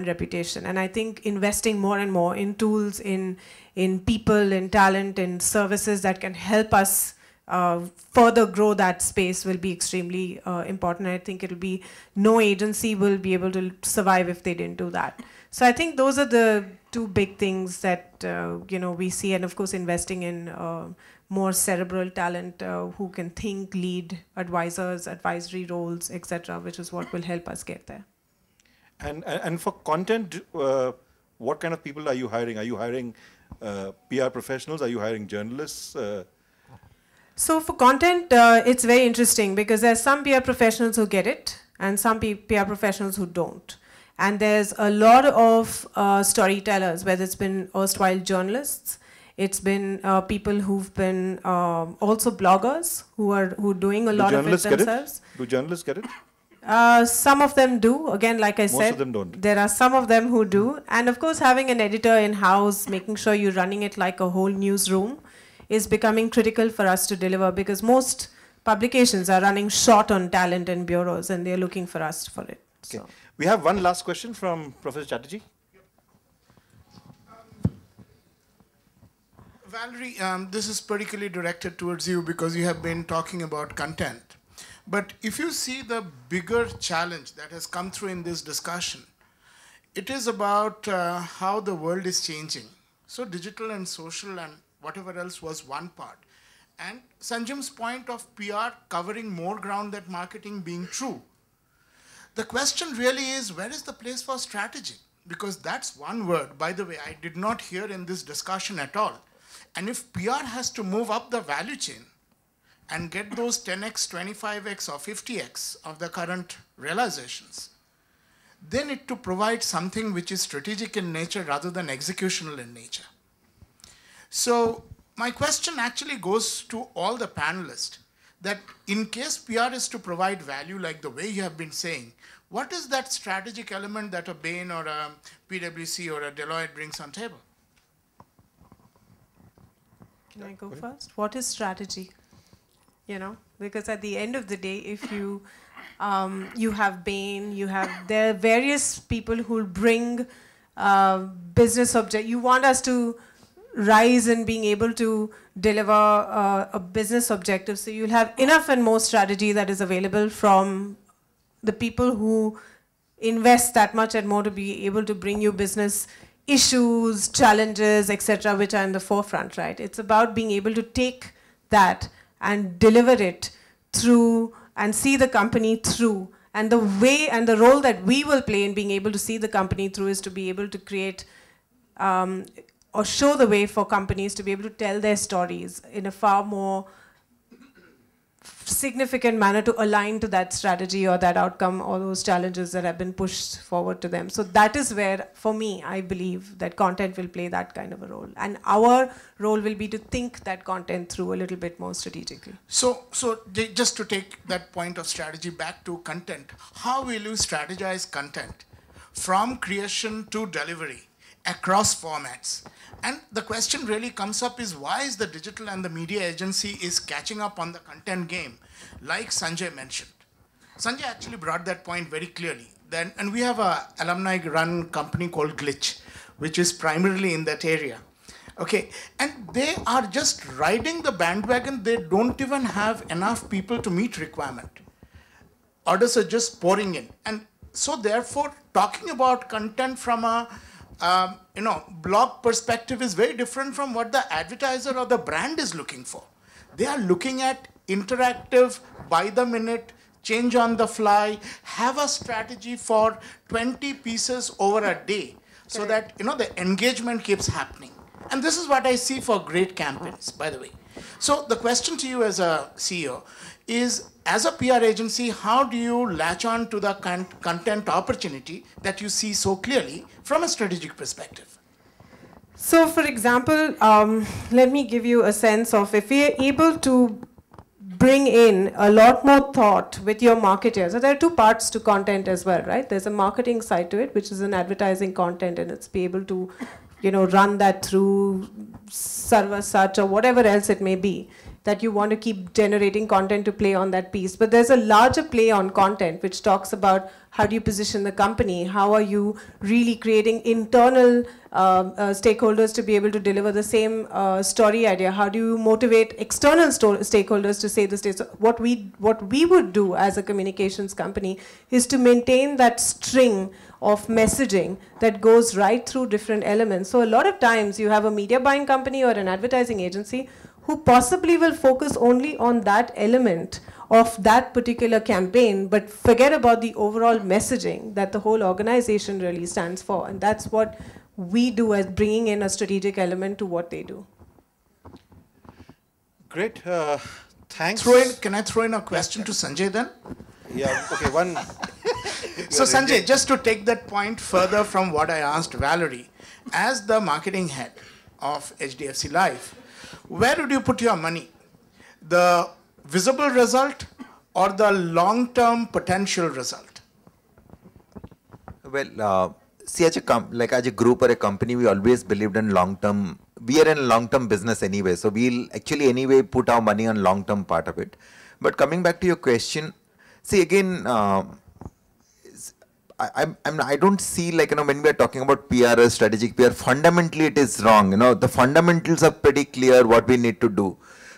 reputation. And I think investing more and more in tools, in people, in talent, in services that can help us further grow that space will be extremely important. I think it'll be, no agency will be able to survive if they didn't do that. So I think those are the two big things that we see, and of course investing in more cerebral talent who can think, lead, advisors, advisory roles, etc., which is what will help us get there. And for content, what kind of people are you hiring? Are you hiring PR professionals? Are you hiring journalists? So for content, it's very interesting because there's some PR professionals who get it and some PR professionals who don't. And there's a lot of storytellers, whether it's been erstwhile journalists, it's been people who've been also bloggers who are doing a lot of it themselves. Do journalists get it? Some of them do. Again, like I said, most of them don't. There are some of them who do. And of course, having an editor in-house, making sure you're running it like a whole newsroom is becoming critical for us to deliver, because most publications are running short on talent and bureaus, and they're looking for us for it. Okay. So. We have one last question from Professor Chatterjee. Valerie, this is particularly directed towards you because you have been talking about content. But if you see the bigger challenge that has come through in this discussion, it is about how the world is changing. So digital and social and whatever else was one part. And Sanjam's point of PR covering more ground than marketing being true. The question really is, where is the place for strategy? Because that's one word, by the way, I did not hear in this discussion at all. And if PR has to move up the value chain and get those 10x, 25x, or 50x of the current realizations, they need to provide something which is strategic in nature rather than executional in nature. So my question actually goes to all the panelists, that in case PR is to provide value like the way you have been saying, what is that strategic element that a Bain or a PwC or a Deloitte brings on table? Can I go first? What is strategy? Because at the end of the day, if you you have Bain, there are various people who will bring business object. You want us to rise in being able to deliver a business objective. So you'll have enough and more strategy that is available from the people who invest that much and more to be able to bring you business issues, challenges, etc., which are in the forefront, right? It's about being able to take that and deliver it through and see the company through. And the way and the role that we will play in being able to see the company through is to be able to create or show the way for companies to be able to tell their stories in a far more significant manner to align to that strategy or that outcome or those challenges that have been pushed forward to them. So that is where, for me, I believe that content will play that kind of a role. And our role will be to think that content through a little bit more strategically. So just to take that point of strategy back to content, how will you strategize content from creation to delivery across formats? And the question really comes up is, why is the digital and the media agency is catching up on the content game, like Sanjay mentioned. Sanjay actually brought that point very clearly. And we have an alumni-run company called Glitch, which is primarily in that area. Okay, and they are just riding the bandwagon. They don't even have enough people to meet requirement. Orders are just pouring in. And so therefore, talking about content from a blog perspective is very different from what the advertiser or the brand is looking for. They are looking at interactive, by the minute, change on the fly, have a strategy for 20 pieces over a day so that the engagement keeps happening. And this is what I see for great campaigns, by the way. So the question to you as a CEO is, as a PR agency, how do you latch on to the content opportunity that you see so clearly from a strategic perspective? So for example, let me give you a sense of, if we are able to bring in a lot more thought with your marketers. So there are two parts to content as well, right? There's a marketing side to it, which is an advertising content, and it's be able to run that through server search or whatever else it may be. that you want to keep generating content to play on that piece. But there's a larger play on content which talks about how do you position the company, how are you really creating internal stakeholders to be able to deliver the same story idea, how do you motivate external stakeholders to say the state. So what we would do as a communications company is to maintain that string of messaging that goes right through different elements. So a lot of times you have a media buying company or an advertising agency who possibly will focus only on that element of that particular campaign, but forget about the overall messaging that the whole organization really stands for. And that's what we do, as bringing in a strategic element to what they do. Great. Thanks. Can I throw in a question to Sanjay then? Yeah, okay, one. So Sanjay, just to take that point further from what I asked Valerie, as the marketing head of HDFC Life, where would you put your money? The visible result or the long-term potential result? Well, see, as a group or a company, we always believed in long-term. We are in long-term business anyway, so we'll actually anyway put our money on long-term part of it. But coming back to your question, see again, I don't see, like, when we are talking about PR or strategic PR, fundamentally it is wrong. The fundamentals are pretty clear what we need to do.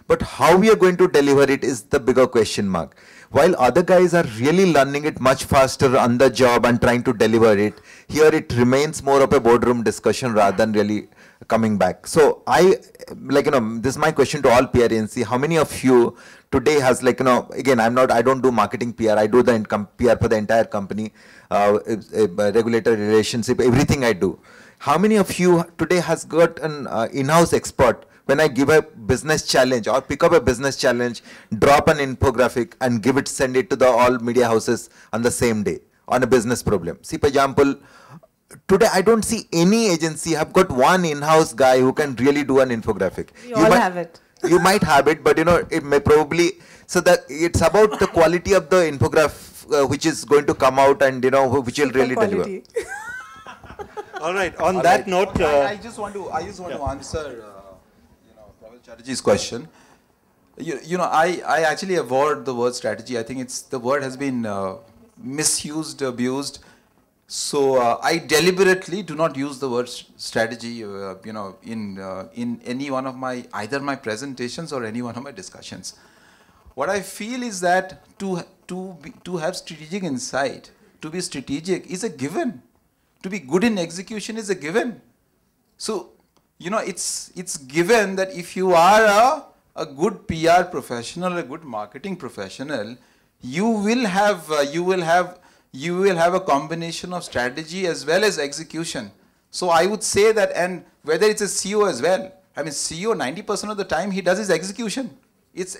But how we are going to deliver it is the bigger question mark. While other guys are really learning it much faster on the job and trying to deliver it, here it remains more of a boardroom discussion rather than really coming back. So this is my question to all PR agency. How many of you today has, again, I don't do marketing PR, I do the PR for the entire company, regulatory relationship, everything I do. How many of you today has got an in-house expert? When I give a business challenge or pick up a business challenge, drop an infographic and send it to the all media houses on the same day on a business problem. See, for example, today I don't see any agency have got one in-house guy who can really do an infographic. You all have it. You might have it, but it may probably, so that it's about the quality of the infographic which is going to come out and which will really deliver. All right, on that note. I just want to answer Chatterjee's question. I actually avoid the word strategy. I think the word has been misused, abused. So I deliberately do not use the word strategy, in any one of either my presentations or any one of my discussions. What I feel is that to have strategic insight, to be strategic is a given. To be good in execution is a given. So it's given that if you are a good PR professional, a good marketing professional, you will have a combination of strategy as well as execution. So I would say that, and whether it's a CEO as well. I mean, CEO 90% of the time he does his execution. It's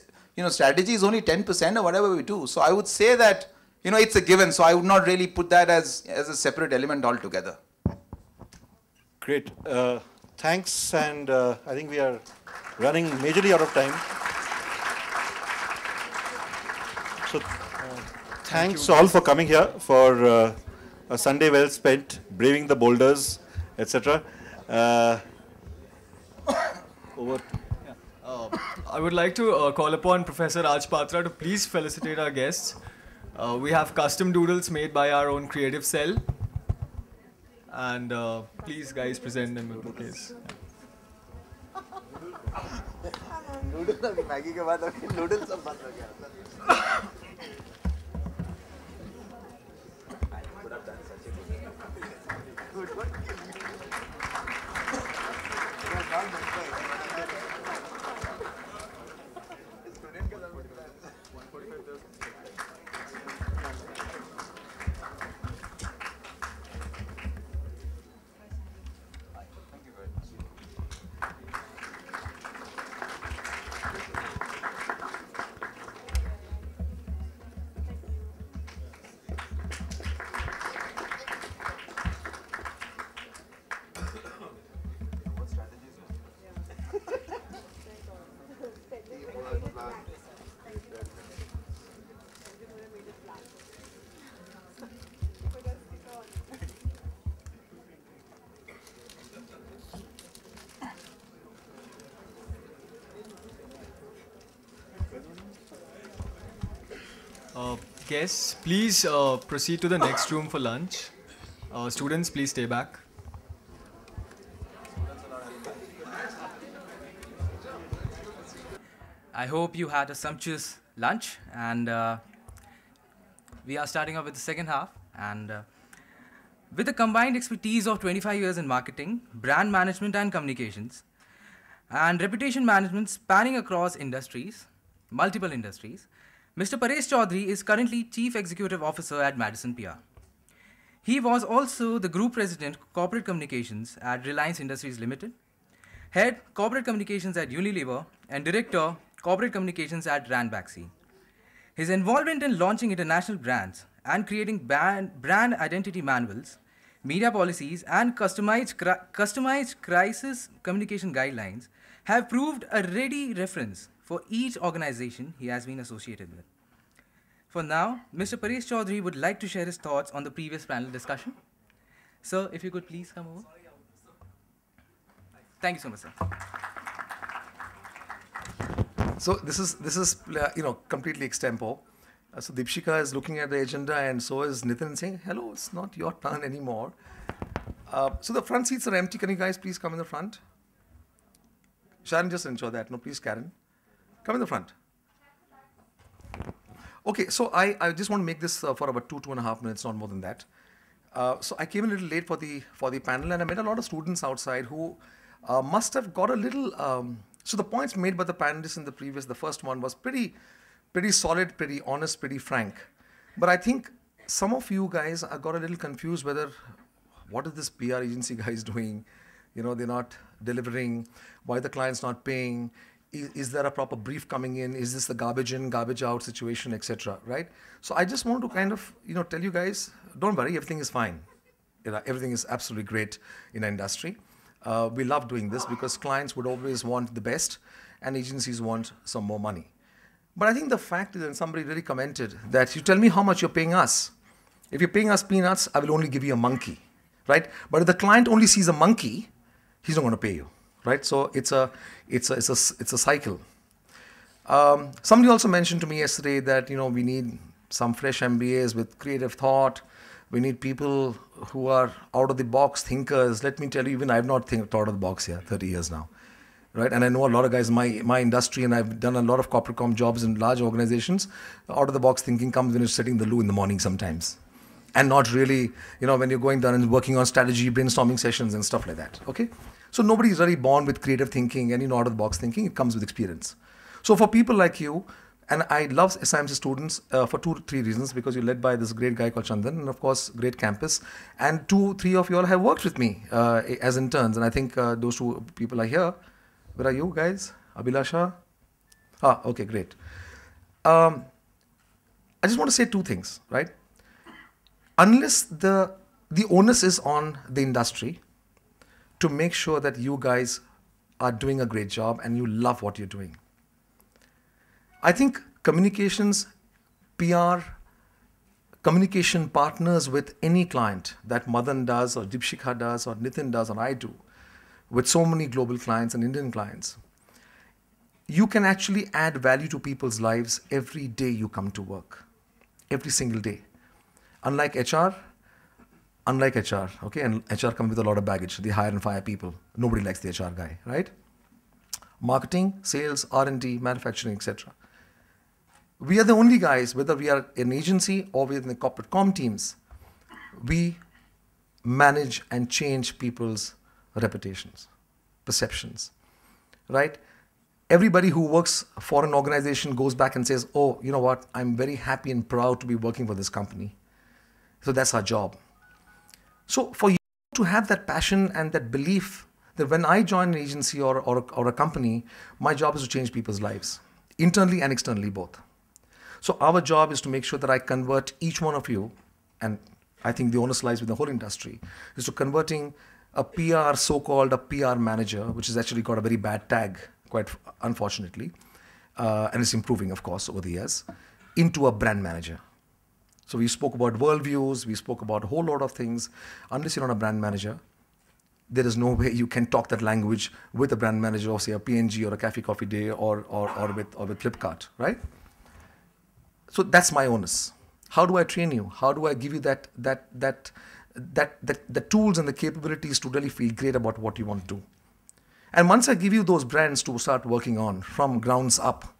strategy is only 10% or whatever we do. So I would say that it's a given. So I would not really put that as a separate element altogether. Great. Thanks, and I think we are running majorly out of time. So thanks all for coming here for a Sunday well spent, braving the boulders, etc. Over. I would like to call upon Professor Raj Patra to please felicitate our guests. We have custom doodles made by our own creative cell. And please, guys, present them with bouquets. Guests, please proceed to the next room for lunch. Students, please stay back. I hope you had a sumptuous lunch, and we are starting off with the second half. And with the combined expertise of 25 years in marketing, brand management and communications, and reputation management spanning across industries, multiple industries, Mr. Paresh Chaudhary is currently Chief Executive Officer at Madison PR. He was also the Group President Corporate Communications at Reliance Industries Limited, Head Corporate Communications at Unilever, and Director Corporate Communications at Ranbaxy. His involvement in launching international brands and creating brand identity manuals, media policies, and customized crisis communication guidelines have proved a ready reference for each organization he has been associated with. For now, Mr. Paresh Chaudhary would like to share his thoughts on the previous panel discussion. Sir, if you could please come over. Thank you so much, sir. So this is completely extempo. So Deepshika is looking at the agenda, and so is Nitin, saying, "Hello, it's not your turn anymore." So the front seats are empty. Can you guys please come in the front? Sharon, just ensure that. No, please, Karen, come in the front. Okay, so I just want to make this for about 2.5 minutes, not more than that. So I came a little late for the panel, and I met a lot of students outside who must have got a little. So the points made by the panelists in the first one was pretty solid, pretty honest, pretty frank. But I think some of you guys got a little confused whether what is this PR agency guys doing? You know, they're not delivering. Why the client's not paying? Is there a proper brief coming in? Is this the garbage in, garbage out situation, etc. Right? So I just want to kind of tell you guys, don't worry, everything is fine. Everything is absolutely great in our industry. We love doing this because clients would always want the best and agencies want some more money. But I think the fact is, and somebody really commented, that you tell me how much you're paying us. If you're paying us peanuts, I will only give you a monkey, right? But if the client only sees a monkey, he's not going to pay you, right? So it's a cycle. Somebody also mentioned to me yesterday that we need some fresh MBAs with creative thought. We need people who are out-of-the-box thinkers. Let me tell you, even I have not thought out of the box here, 30 years now, right? And I know a lot of guys in my industry, and I've done a lot of corporate com jobs in large organizations. Out-of-the-box thinking comes when you're sitting in the loo in the morning sometimes. And not really, when you're going down and working on strategy, brainstorming sessions and stuff like that, okay? So nobody's really born with creative thinking and out-of-the-box thinking. It comes with experience. So for people like you, and I love SIMC students for 2-3 reasons, because you're led by this great guy called Chandan, and of course, great campus. And 2-3 of you all have worked with me as interns, and I think those 2 people are here. Where are you guys? Abhilasha? Okay, great. I just want to say 2 things, right? Unless the onus is on the industry to make sure that you guys are doing a great job and you love what you're doing. I think communications, PR, communication partners with any client that Madan does or Deepshika does or Nitin does or I do, with so many global clients and Indian clients, you can actually add value to people's lives every day you come to work, every single day. Unlike HR, okay, and HR comes with a lot of baggage. They hire and fire people. Nobody likes the HR guy, right? Marketing, sales, R&D, manufacturing, etc. We are the only guys, whether we are an agency or we're in the corporate comm teams, we manage and change people's reputations, perceptions, right? Everybody who works for an organization goes back and says, oh, you know what, I'm very happy and proud to be working for this company. So that's our job. So for you to have that passion and that belief that when I join an agency or a company, my job is to change people's lives, internally and externally both. So our job is to make sure that I convert each one of you, and I think the onus lies with the whole industry, is to converting a PR, so-called a PR manager, which has actually got a very bad tag, quite unfortunately, and it's improving, of course, over the years, into a brand manager. So we spoke about worldviews, we spoke about a whole lot of things. Unless you're not a brand manager, there is no way you can talk that language with a brand manager, or say a P&G or a Cafe Coffee Day or with Flipkart, right? So that's my onus. How do I train you? How do I give you the tools and the capabilities to really feel great about what you want to do? And once I give you those brands to start working on from grounds up,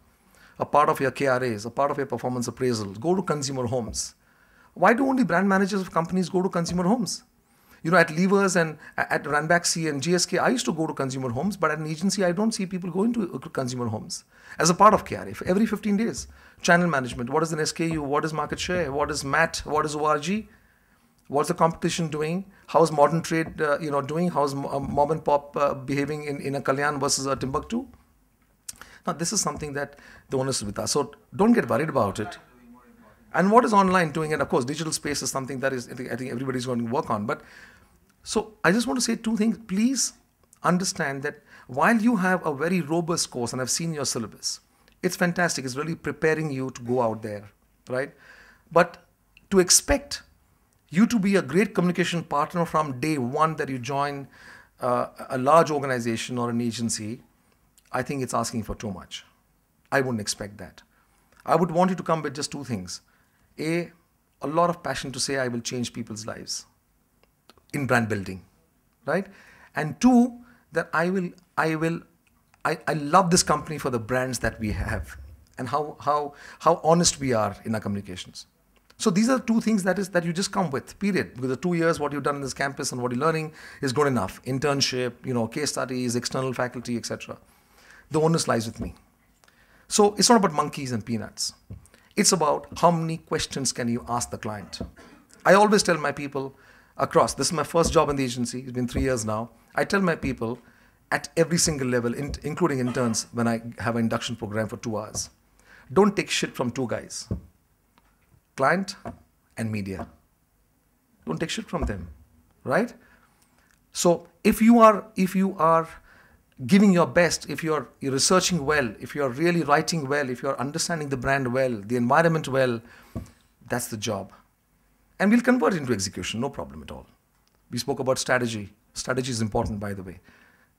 a part of your KRAs, a part of your performance appraisal, go to consumer homes. Why do only brand managers of companies go to consumer homes? You know, at Levers and at Ranbaxy and GSK, I used to go to consumer homes, but at an agency, I don't see people going to consumer homes as a part of KRA. Every 15 days, channel management, what is an SKU, what is market share, what is MAT, what is ORG, what's the competition doing, how's modern trade doing, how's mom and pop behaving in a Kalyan versus a Timbuktu. Now, this is something that the onus is with us. So don't get worried about it. And what is online doing? And of course, digital space is something that is, I think everybody's going to work on. But so I just want to say two things. Please understand that while you have a very robust course, and I've seen your syllabus, it's fantastic. It's really preparing you to go out there, right? But to expect you to be a great communication partner from day one that you join a large organization or an agency, I think it's asking for too much. I wouldn't expect that. I would want you to come with just two things. A lot of passion to say I will change people's lives in brand building, right? And two, that I love this company for the brands that we have and how honest we are in our communications. So these are two things that you just come with, period. Because the 2 years, what you've done in this campus and what you're learning is good enough. Internship, case studies, external faculty, etc. The onus lies with me. So it's not about monkeys and peanuts. It's about how many questions can you ask the client. I always tell my people across, this is my first job in the agency, it's been 3 years now. I tell my people at every single level, including interns, when I have an induction program for 2 hours, don't take shit from two guys, client and media. Don't take shit from them, right? So if you are giving your best, if you're researching well, if you're really writing well, if you're understanding the brand well, the environment well, that's the job. And we'll convert it into execution, no problem at all. We spoke about strategy. Strategy is important, by the way,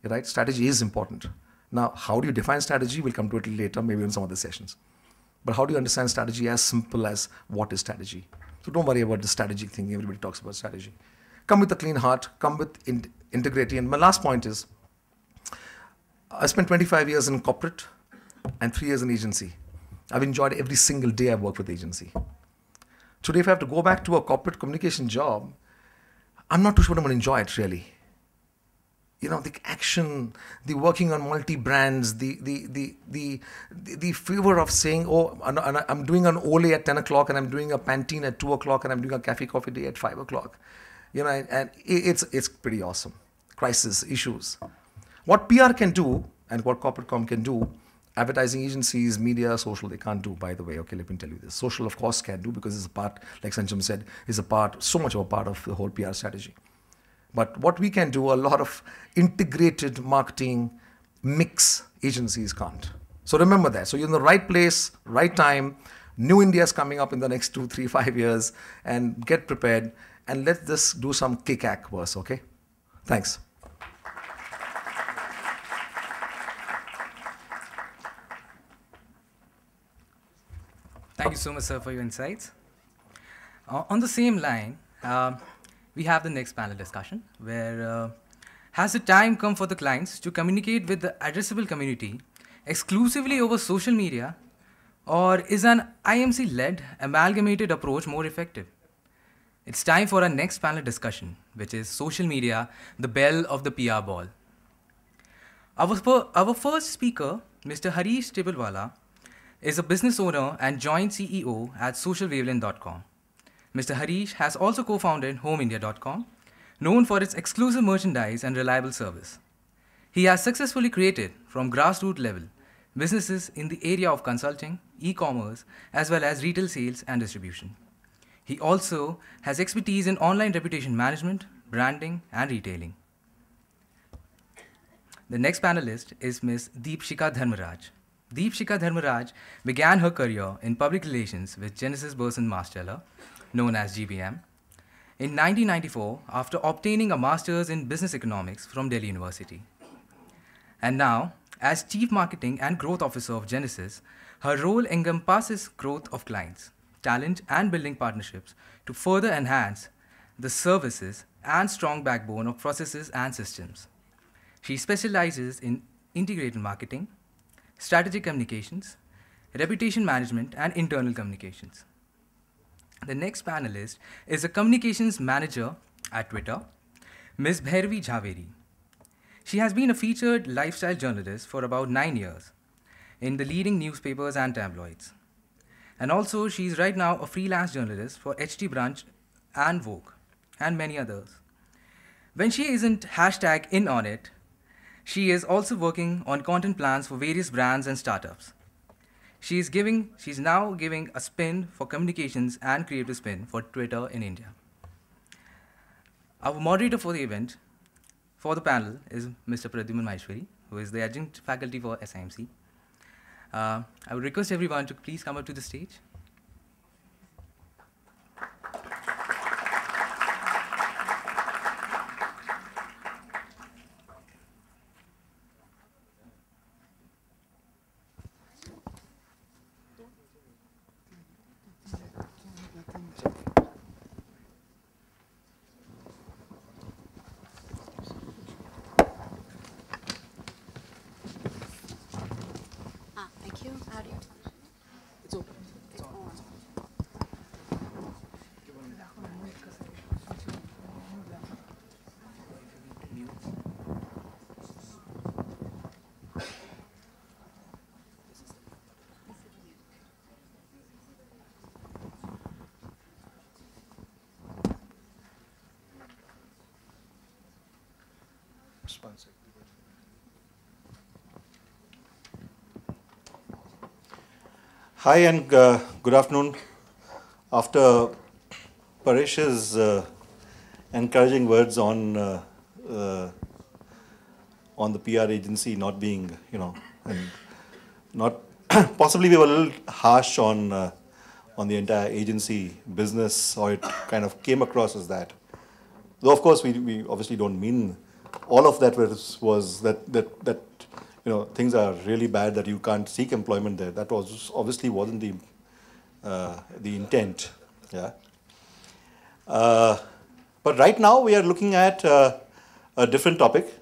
right? Strategy is important. Now, how do you define strategy? We'll come to it later, maybe in some other sessions. But how do you understand strategy as simple as what is strategy? So don't worry about the strategy thing. Everybody talks about strategy. Come with a clean heart, come with integrity. And my last point is, I spent 25 years in corporate and 3 years in agency. I've enjoyed every single day I've worked with agency. Today, if I have to go back to a corporate communication job, I'm not too sure I'm going to enjoy it really. The action, the working on multi-brands, the fever of saying, oh, I'm doing an Olay at 10 o'clock and I'm doing a Pantene at 2 o'clock and I'm doing a Cafe Coffee Day at 5 o'clock. And it's pretty awesome. Crisis, issues. What PR can do and what corporate com can do, advertising agencies, media, social, they can't do, by the way. Okay, let me tell you this. Social, of course, can do because it's a part, like Sanjam said, is so much of a part of the whole PR strategy. But what we can do, a lot of integrated marketing mix agencies can't. So remember that. So you're in the right place, right time. New India is coming up in the next 2, 3, 5 years, and get prepared. And let this do some kick-ack verse, okay? Thanks. Thank you so much, sir, for your insights. On the same line, we have the next panel discussion, where has the time come for the clients to communicate with the addressable community exclusively over social media, or is an IMC-led, amalgamated approach more effective? It's time for our next panel discussion, which is social media, the belle of the PR ball. Our first speaker, Mr. Harish Tibilwala, is a business owner and joint CEO at socialwavelength.com. Mr. Harish has also co-founded HomeIndia.com, known for its exclusive merchandise and reliable service. He has successfully created, from grassroots level, businesses in the area of consulting, e-commerce, as well as retail sales and distribution. He also has expertise in online reputation management, branding, and retailing. The next panelist is Ms. Deepshika Dharmaraj. Deepshika Dharmaraj began her career in public relations with Genesis Burson Marsteller, known as GBM, in 1994 after obtaining a master's in business economics from Delhi University. And now, as Chief Marketing and Growth Officer of Genesis, Her role encompasses growth of clients, talent, and building partnerships to further enhance the services and strong backbone of processes and systems. She specializes in integrated marketing, strategic communications, reputation management, and internal communications. The next panelist is a communications manager at Twitter, Ms. Bhairavi Jhaveri. She has been a featured lifestyle journalist for about 9 years in the leading newspapers and tabloids. And also, she is right now a freelance journalist for HT Branch and Vogue, and many others. When she isn't hashtag in on it, she is also working on content plans for various brands and startups. She's now giving a spin for communications and creative spin for Twitter in India. Our moderator for the event, for the panel, is Mr. Pradyuman Maheshwari, who is the adjunct faculty for SIMC. I would request everyone to please come up to the stage. Thank you. How do you? It's open. It's on. Hi and good afternoon. After Paresh's encouraging words on the PR agency not being, and not possibly we were a little harsh on the entire agency business, or it kind of came across as that. Though of course we obviously don't mean all of that was that things are really bad, that you can't seek employment there. That was obviously wasn't the intent. Yeah. But right now we are looking at a different topic,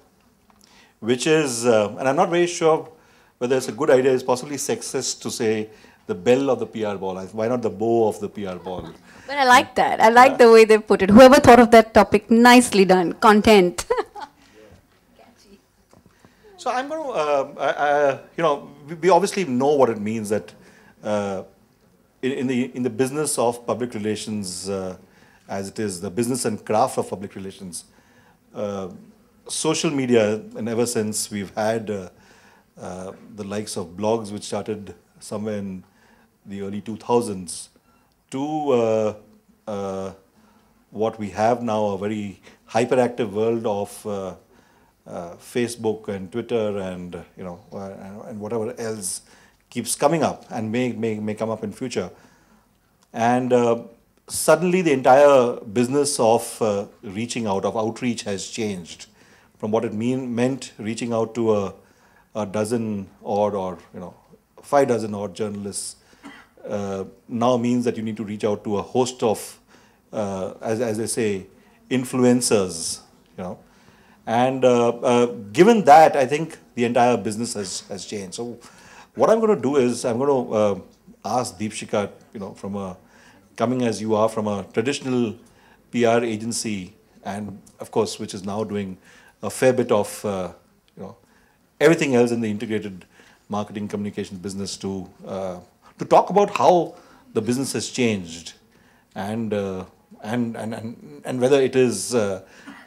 which is, and I'm not very sure whether it's a good idea. It's possibly sexist to say the bell of the PR ball. Why not the bow of the PR ball? But I like that. I like the way they put it. Whoever thought of that topic, nicely done. Content. So I'm going to, we obviously know what it means that in the business of public relations, as it is the business and craft of public relations, social media, and ever since we've had the likes of blogs, which started somewhere in the early 2000s, to what we have now, a very hyperactive world of Facebook and Twitter and and whatever else keeps coming up and may come up in future, and suddenly the entire business of reaching out, of outreach, has changed from what it meant reaching out to a dozen odd or 5 dozen odd journalists. Now means that you need to reach out to a host of as they say, influencers, And given that, I think the entire business has changed. So what I'm going to do is I'm going to ask Deepshika, coming as you are from a traditional PR agency, and of course, which is now doing a fair bit of, everything else in the integrated marketing communication business, to talk about how the business has changed, and whether it is,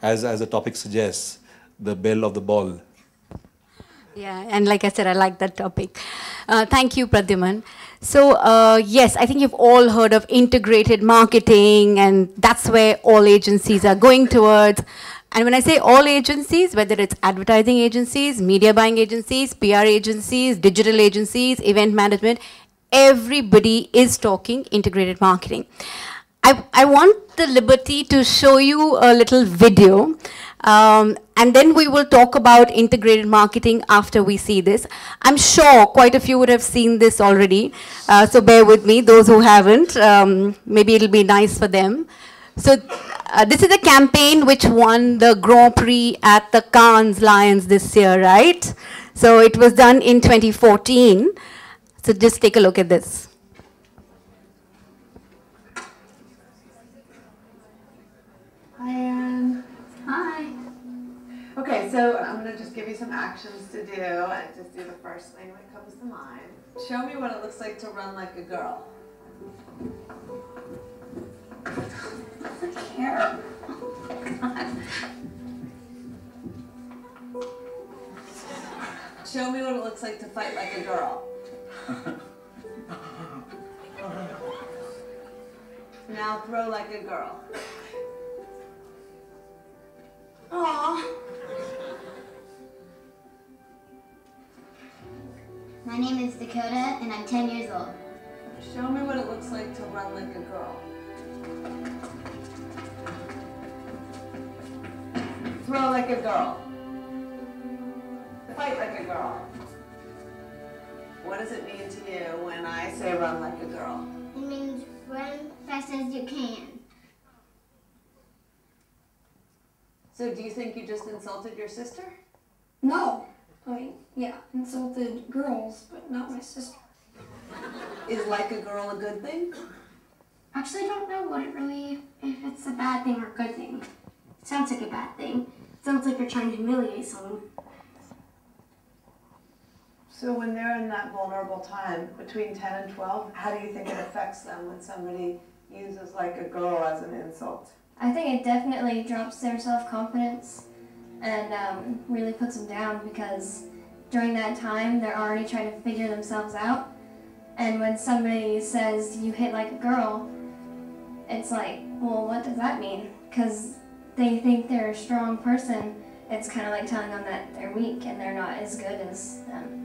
as the topic suggests, the bell of the ball. Yeah, and like I said, I like that topic. Thank you, Pradyuman. So, yes, I think you've all heard of integrated marketing, and that's where all agencies are going towards. And when I say all agencies, whether it's advertising agencies, media buying agencies, PR agencies, digital agencies, event management, everybody is talking integrated marketing. I want the liberty to show you a little video. And then we will talk about integrated marketing after we see this. I'm sure quite a few would have seen this already, so bear with me, those who haven't. Maybe it'll be nice for them. So this is a campaign which won the Grand Prix at the Cannes Lions this year, right? So it was done in 2014. So just take a look at this. Hi, Anne. Hi. Okay, so I'm going to just give you some actions to do, and just do the first thing that comes to mind. Show me what it looks like to run like a girl. Here. Show me what it looks like to fight like a girl. Now throw like a girl. Aww. My name is Dakota and I'm 10 years old. Show me what it looks like to run like a girl. Throw like a girl. Fight like a girl. What does it mean to you when I say run like a girl? It means run fast as you can. So do you think you just insulted your sister? No. I mean, yeah, insulted girls, but not my sister. Is like a girl a good thing? Actually, I don't know what it really, if it's a bad thing or a good thing. It sounds like a bad thing. It sounds like you're trying to humiliate someone. So when they're in that vulnerable time, between 10 and 12, how do you think it affects them when somebody uses like a girl as an insult? I think it definitely drops their self-confidence and really puts them down, because during that time, they're already trying to figure themselves out. And when somebody says you hit like a girl, it's like, well, what does that mean? Because they think they're a strong person. It's kind of like telling them that they're weak and they're not as good as them.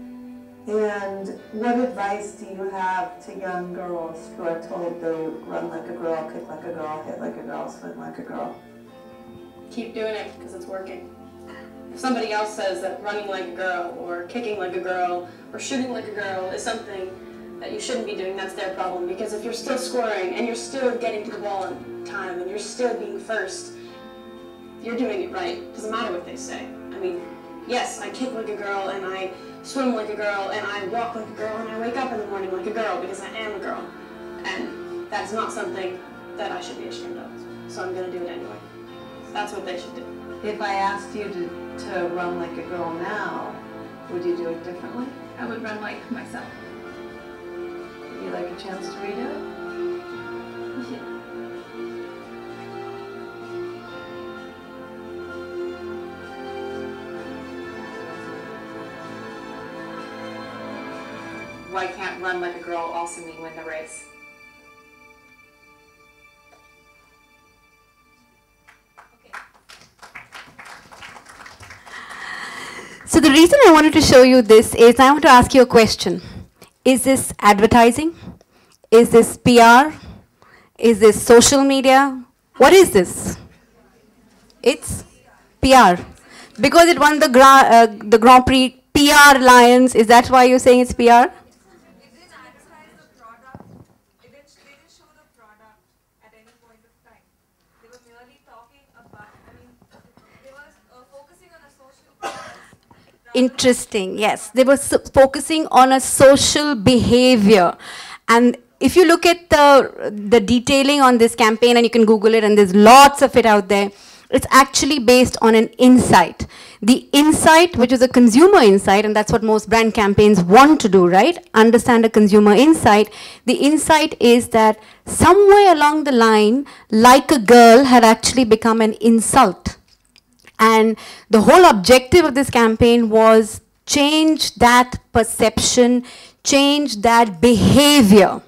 And what advice do you have to young girls who are told they run like a girl, kick like a girl, hit like a girl, swim like a girl? Keep doing it because it's working. If somebody else says that running like a girl or kicking like a girl or shooting like a girl is something that you shouldn't be doing, that's their problem. Because if you're still scoring and you're still getting to the ball in time and you're still being first, you're doing it right. It doesn't matter what they say. I mean, yes, I kick like a girl and I swim like a girl and I walk like a girl and I wake up in the morning like a girl because I am a girl. And that's not something that I should be ashamed of. So I'm going to do it anyway. That's what they should do. If I asked you to run like a girl now, would you do it differently? I would run like myself. Would you like a chance to redo it? Yeah. Why can't run like a girl also mean win the race? So the reason I wanted to show you this is I want to ask you a question. Is this advertising? Is this PR? Is this social media? What is this? It's PR. Because it won the Grand Prix PR Lions, is that why you're saying it's PR? Interesting, yes. They were focusing on a social behavior. And if you look at the detailing on this campaign, and you can Google it, and there's lots of it out there, it's actually based on an insight. The insight, which is a consumer insight, and that's what most brand campaigns want to do, right? Understand a consumer insight. The insight is that somewhere along the line, like a girl had actually become an insult. And the whole objective of this campaign was change that perception, change that behavior.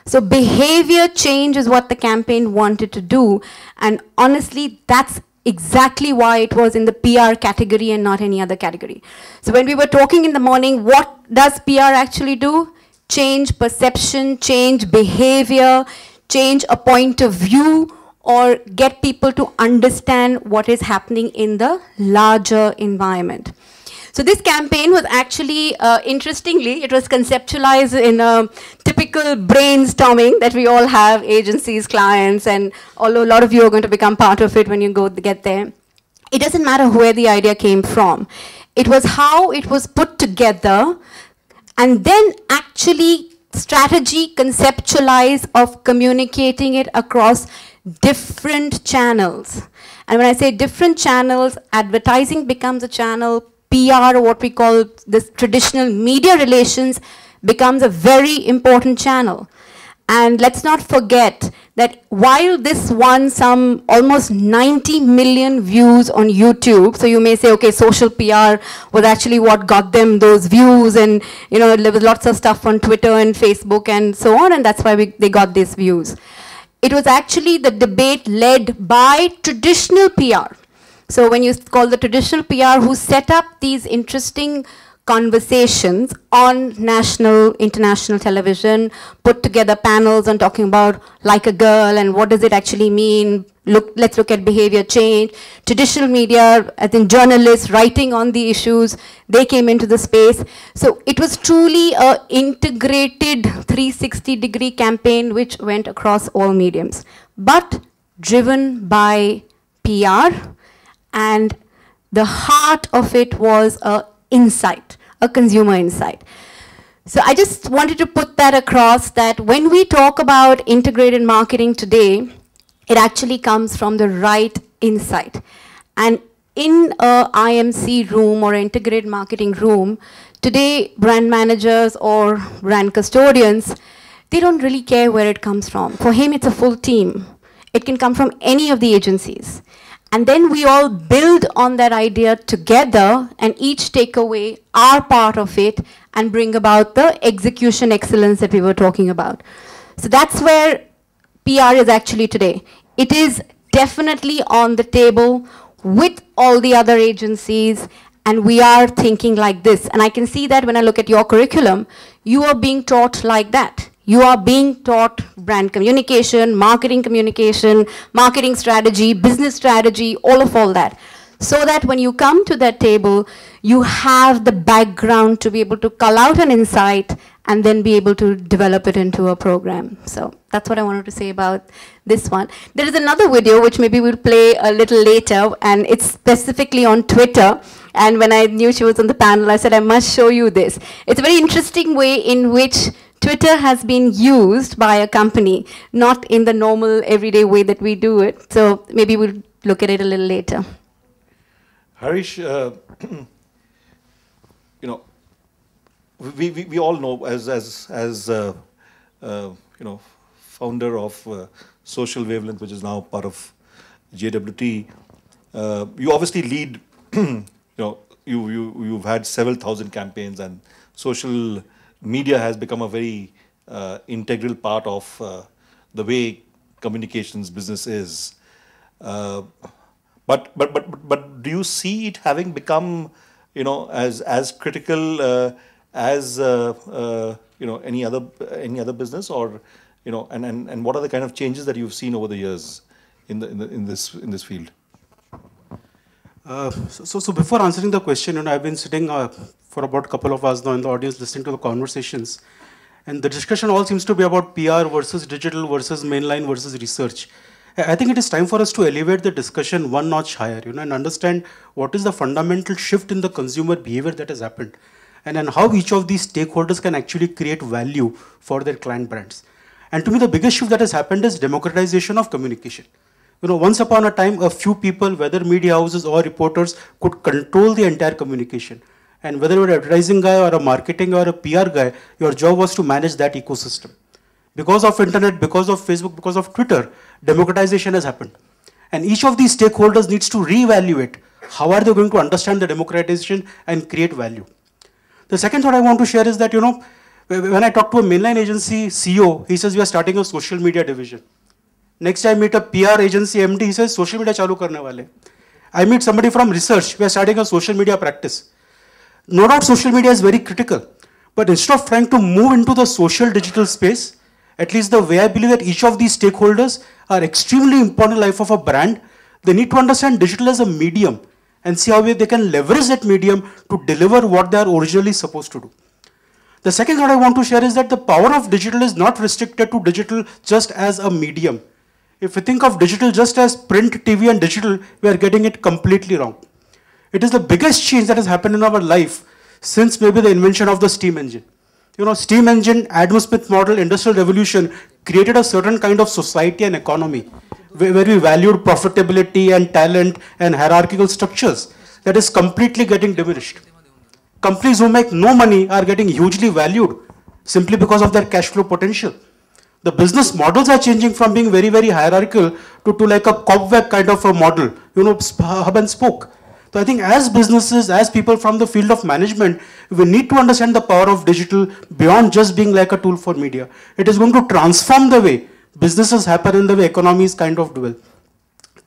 So behavior change is what the campaign wanted to do. And honestly, that's exactly why it was in the PR category and not any other category. So when we were talking in the morning, what does PR actually do? Change perception, change behavior, change a point of view or get people to understand what is happening in the larger environment. So this campaign was actually, interestingly, it was conceptualized in a typical brainstorming that we all have, agencies, clients, and although a lot of you are going to become part of it when you get there. It doesn't matter where the idea came from. It was how it was put together, and then actually strategy conceptualized of communicating it across different channels. And when I say different channels, advertising becomes a channel, PR, or what we call this traditional media relations, becomes a very important channel. And let's not forget that while this won some almost 90 million views on YouTube, so you may say, okay, social PR was actually what got them those views, and there was lots of stuff on Twitter and Facebook and so on, and that's why they got these views. It was actually the debate led by traditional PR. So when you call the traditional PR who set up these interesting conversations on national, international television, put together panels on talking about like a girl and what does it actually mean, let's look at behavior change. Traditional media, I think journalists writing on the issues, they came into the space. So it was truly an integrated 360-degree campaign which went across all mediums, but driven by PR, and the heart of it was a insight, a consumer insight. So I just wanted to put that across, that when we talk about integrated marketing today, it actually comes from the right insight. And in a IMC room or integrated marketing room, today brand managers or brand custodians, they don't really care where it comes from. For him, it's a full team. It can come from any of the agencies. And then we all build on that idea together and each take away our part of it and bring about the execution excellence that we were talking about. So that's where PR is actually today. It is definitely on the table with all the other agencies, and we are thinking like this. And I can see that when I look at your curriculum, you are being taught like that. You are being taught brand communication, marketing strategy, business strategy, all that. So that when you come to that table, you have the background to be able to cull out an insight and then be able to develop it into a program. So that's what I wanted to say about this one. There is another video which maybe we'll play a little later, and it's specifically on Twitter. And when I knew she was on the panel, I said, I must show you this. It's a very interesting way in which Twitter has been used by a company, not in the normal everyday way that we do it. So maybe we'll look at it a little later. Harish, we all know as founder of Social Wavelength, which is now part of JWT, you obviously lead. You've had several thousand campaigns, and social media has become a very integral part of the way communications business is. But do you see it having become, as critical as any other business, or and what are the kind of changes that you've seen over the years in this field? So before answering the question, I've been sitting for about a couple of hours now in the audience listening to the conversations, and the discussion all seems to be about PR versus digital versus mainline versus research. I think it is time for us to elevate the discussion one notch higher, and understand what is the fundamental shift in the consumer behavior that has happened, and then how each of these stakeholders can actually create value for their client brands. And to me, the biggest shift that has happened is democratization of communication. Once upon a time, a few people, whether media houses or reporters, could control the entire communication. And whether you're an advertising guy or a marketing or a PR guy, your job was to manage that ecosystem. Because of internet, because of Facebook, because of Twitter, democratization has happened. And each of these stakeholders needs to reevaluate how are they going to understand the democratization and create value. The second thought I want to share is that, when I talk to a mainline agency CEO, he says we are starting a social media division. Next I meet a PR agency MD, he says social media chalu karne wale. I meet somebody from research, we are starting a social media practice. No doubt social media is very critical, but instead of trying to move into the social digital space, At least the way I believe that each of these stakeholders are extremely important in the life of a brand. They need to understand digital as a medium and see how they can leverage that medium to deliver what they are originally supposed to do. The second thought I want to share is that the power of digital is not restricted to digital just as a medium. If we think of digital just as print, TV and digital, we are getting it completely wrong. It is the biggest change that has happened in our life since maybe the invention of the steam engine. You know, steam engine, Adam Smith model, industrial revolution created a certain kind of society and economy where we valued profitability and talent and hierarchical structures that is completely getting diminished. Companies who make no money are getting hugely valued simply because of their cash flow potential. The business models are changing from being very, very hierarchical to like a cobweb kind of a model, you know, hub and spoke. So I think as businesses, as people from the field of management, we need to understand the power of digital beyond just being like a tool for media. It is going to transform the way businesses happen and the way economies kind of dwell.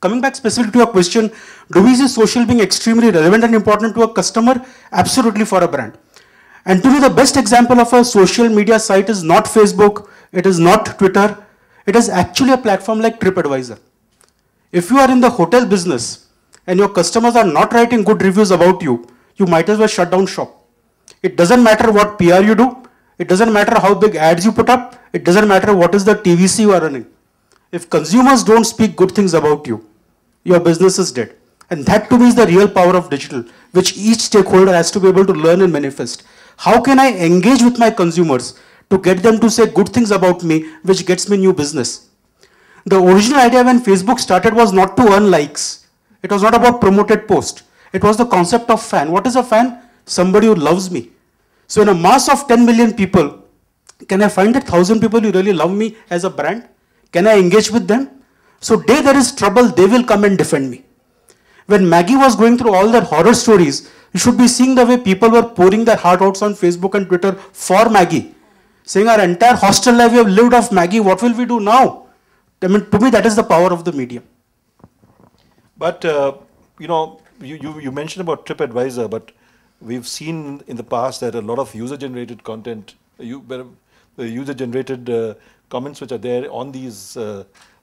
Coming back specifically to your question, do we see social being extremely relevant and important to a customer? Absolutely, for a brand. And to me, the best example of a social media site is not Facebook, it is not Twitter, it is actually a platform like TripAdvisor. If you are in the hotel business and your customers are not writing good reviews about you, you might as well shut down shop. It doesn't matter what PR you do, it doesn't matter how big ads you put up, it doesn't matter what is the TVC you are running. If consumers don't speak good things about you, your business is dead. And that to me is the real power of digital, which each stakeholder has to be able to learn and manifest. How can I engage with my consumers to get them to say good things about me, which gets me new business? The original idea when Facebook started was not to earn likes. It was not about promoted post. It was the concept of fan. What is a fan? Somebody who loves me. So in a mass of 10 million people, can I find that 1,000 people who really love me as a brand? Can I engage with them? So day there is trouble, they will come and defend me. When Maggie was going through all their horror stories, you should be seeing the way people were pouring their heart out on Facebook and Twitter for Maggie. Saying our entire hostel life we have lived off Maggie, what will we do now? I mean, to me that is the power of the medium. But, you know, you mentioned about TripAdvisor, but we've seen in the past that a lot of user-generated content, user-generated comments which are there on these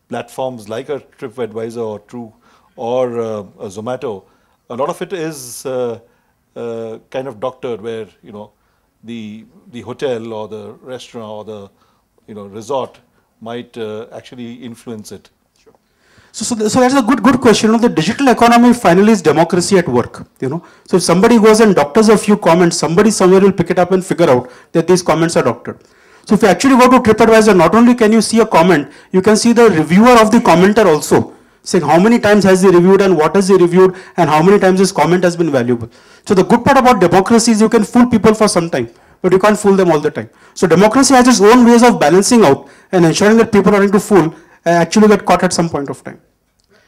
platforms like a TripAdvisor or True or a Zomato, a lot of it is kind of doctored where, you know, the hotel or the restaurant or the, you know, resort might actually influence it. So that's a good question. You know, the digital economy finally is democracy at work. You know, so if somebody goes and doctors a few comments, somebody somewhere will pick it up and figure out that these comments are doctored. So if you actually go to TripAdvisor, not only can you see a comment, you can see the reviewer of the commenter also, saying how many times has he reviewed and what has he reviewed and how many times his comment has been valuable. So the good part about democracy is you can fool people for some time, but you can't fool them all the time. So democracy has its own ways of balancing out and ensuring that people are trying to fool actually get caught at some point of time.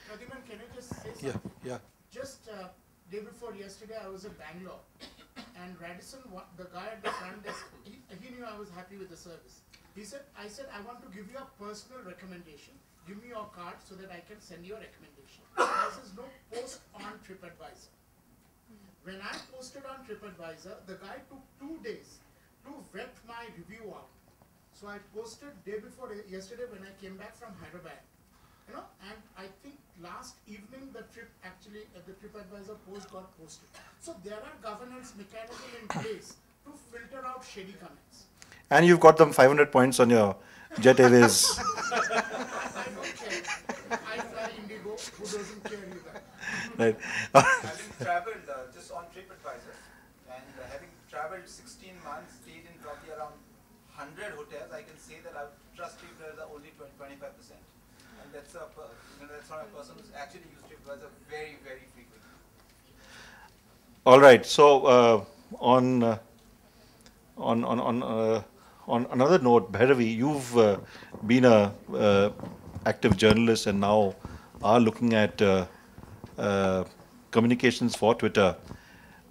Pradhiman, can you just say something? Yeah. Just day before yesterday, I was in Bangalore, and Radisson, the guy at the front desk, he knew I was happy with the service. I said, I want to give you a personal recommendation. Give me your card so that I can send you a recommendation. There is no post on TripAdvisor. When I posted on TripAdvisor, the guy took 2 days to vet my review out. So I posted day before yesterday when I came back from Hyderabad. You know, and I think last evening the TripAdvisor post got posted. So there are governance mechanisms in place to filter out shady comments. And you've got them 500 points on your Jet Airways. I don't care. I fly Indigo, who doesn't care either. Right. Having traveled just on TripAdvisor and having traveled 16 months, stayed in probably around 100 hotels, I can say that I trust TripAdvisor only 25%. And that's not a person who's actually used TripAdvisor very, very frequently. All right. So on another note, Bhairavi, you've been a active journalist and now are looking at communications for Twitter.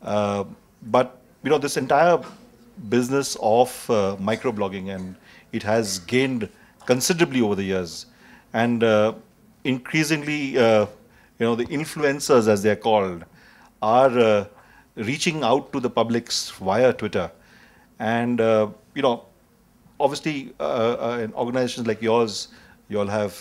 But you know, this entire business of microblogging, and it has gained considerably over the years, and increasingly, you know, the influencers, as they're called, are reaching out to the publics via Twitter. And you know, obviously, in organizations like yours, you all have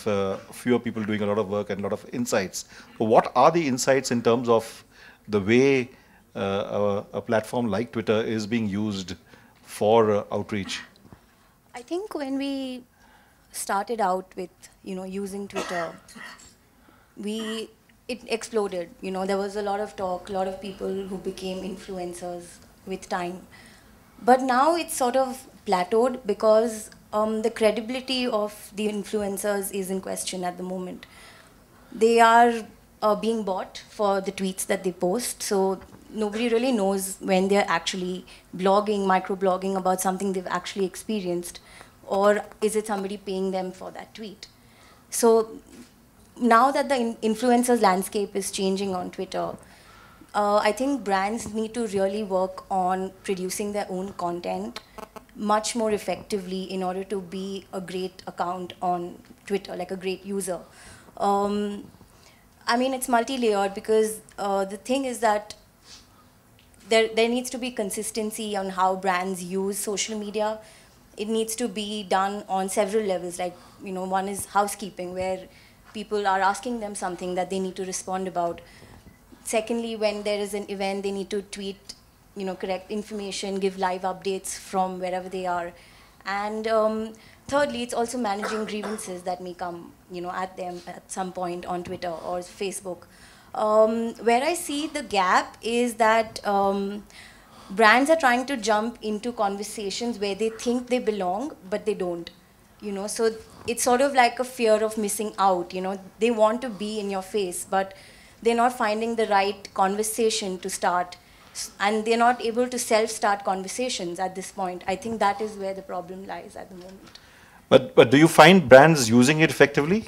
fewer people doing a lot of work and a lot of insights. But what are the insights in terms of the way a platform like Twitter is being used for outreach? I think when we started out with, using Twitter, it exploded. There was a lot of talk, a lot of people who became influencers with time. But now it's sort of plateaued because the credibility of the influencers is in question at the moment. They are being bought for the tweets that they post, so nobody really knows when they're actually blogging, microblogging about something they've actually experienced, or is it somebody paying them for that tweet. So now that the influencers landscape is changing on Twitter, I think brands need to really work on producing their own content much more effectively in order to be a great account on Twitter, like a great user. I mean, it's multi-layered because the thing is that there needs to be consistency on how brands use social media. It needs to be done on several levels. Like, one is housekeeping, where people are asking them something that they need to respond about. Secondly, when there is an event, they need to tweet, correct information, give live updates from wherever they are. And thirdly, it's also managing grievances that may come, at them at some point on Twitter or Facebook. Where I see the gap is that brands are trying to jump into conversations where they think they belong, but they don't. So it's sort of like a fear of missing out. They want to be in your face, but they're not finding the right conversation to start, and they're not able to self-start conversations at this point. I think that is where the problem lies at the moment. But do you find brands using it effectively?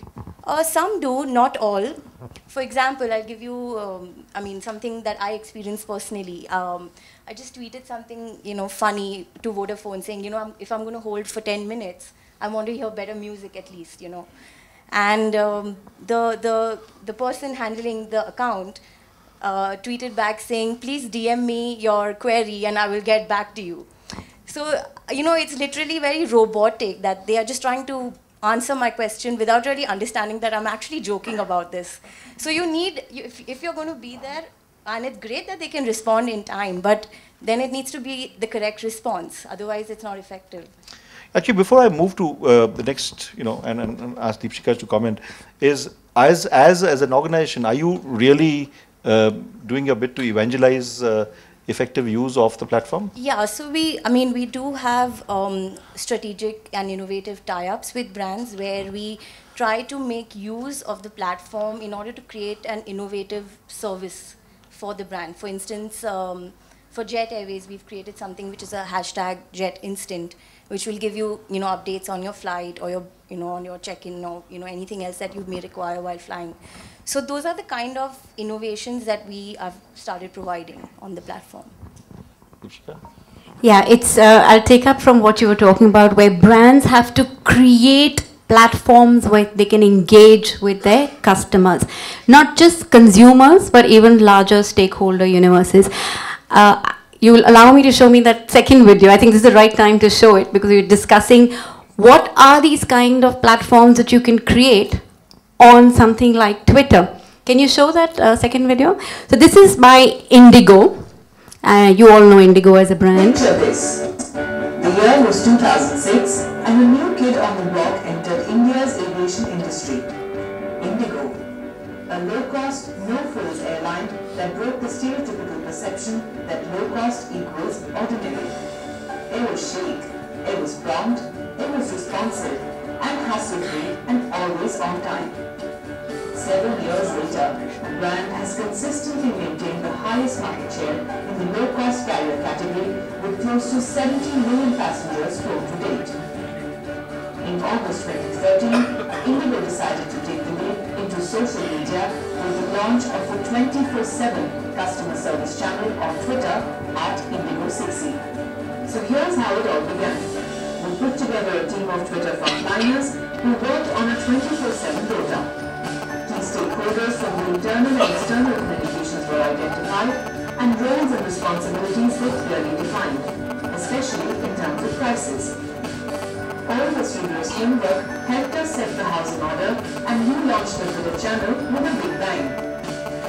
Some do, not all. For example, I'll give you, something that I experienced personally. I just tweeted something, funny to Vodafone saying, if I'm going to hold for 10 minutes, I want to hear better music at least, And the person handling the account tweeted back saying, please DM me your query and I will get back to you. So, it's literally very robotic that they are just trying to answer my question without really understanding that I'm actually joking about this. So if you're going to be there, and it's great that they can respond in time, but then it needs to be the correct response. Otherwise, it's not effective. Actually, before I move to the next, and ask Deepshika to comment, is as an organization, are you really doing a bit to evangelize effective use of the platform? Yeah, so we do have strategic and innovative tie-ups with brands where we try to make use of the platform in order to create an innovative service for the brand. For instance, for Jet Airways, we've created something which is a hashtag Jet Instant, which will give you, updates on your flight or your, on your check-in or, anything else that you may require while flying. So those are the kind of innovations that we have started providing on the platform. Yeah, it's, I'll take up from what you were talking about, where brands have to create platforms where they can engage with their customers. Not just consumers, but even larger stakeholder universes. You will allow me to show me that second video. I think this is the right time to show it because we're discussing what are these kind of platforms that you can create on something like Twitter. Can you show that second video? So this is by Indigo. You all know Indigo as a brand. Picture this. The year was 2006 and a new kid on the block entered India's aviation industry. Indigo, a low-cost, no-frills airline that broke the stereotypical perception that low-cost equals ordinary. It was chic, it was prompt, it was responsive, and hassle-free and always on time. 7 years later, the brand has consistently maintained the highest market share in the low-cost carrier category with close to 70 million passengers flown to date. In August 2013, Indigo decided to take the leap into social media with the launch of a 24/7 customer service channel on Twitter @Indigo60. So here's how it all began. We put together a team of Twitter frontliners who worked on a 24/7 rota. Key stakeholders from the internal and external communications were identified, and roles and responsibilities were clearly defined, especially in terms of prices. All this rigorous homework helped us set the house in order and relaunched the Twitter channel with a big bang.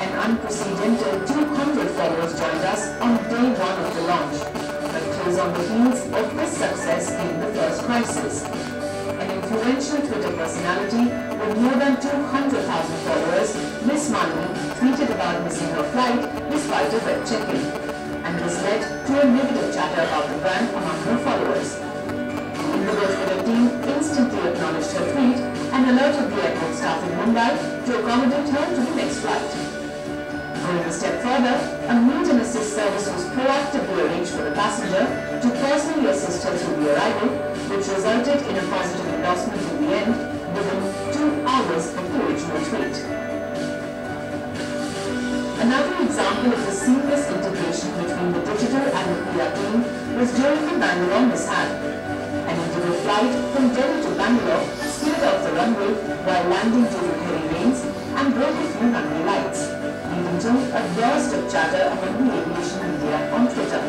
An unprecedented 200 followers joined us on day one of the launch. But close on the heels of this success came the first crisis. An influential Twitter personality with more than 200,000 followers, Miss Mani, tweeted about missing her flight despite a web check-in. And this led to a negative chatter about the brand among her followers. The Twitter team instantly acknowledged her tweet and alerted the airport staff in Mumbai to accommodate her to the next flight. Going a step further, a meet and assist service was proactively arranged for the passenger to personally assist her through the arrival, which resulted in a positive endorsement in the end within 2 hours of the original tweet. Another example of the seamless integration between the digital and the PR team was during the Bangalore mishap. An Indigo flight from Delhi to Bangalore slid off the runway while landing due to heavy rains and broke a few runway lights, leading to a burst of chatter among the aviation media on Twitter.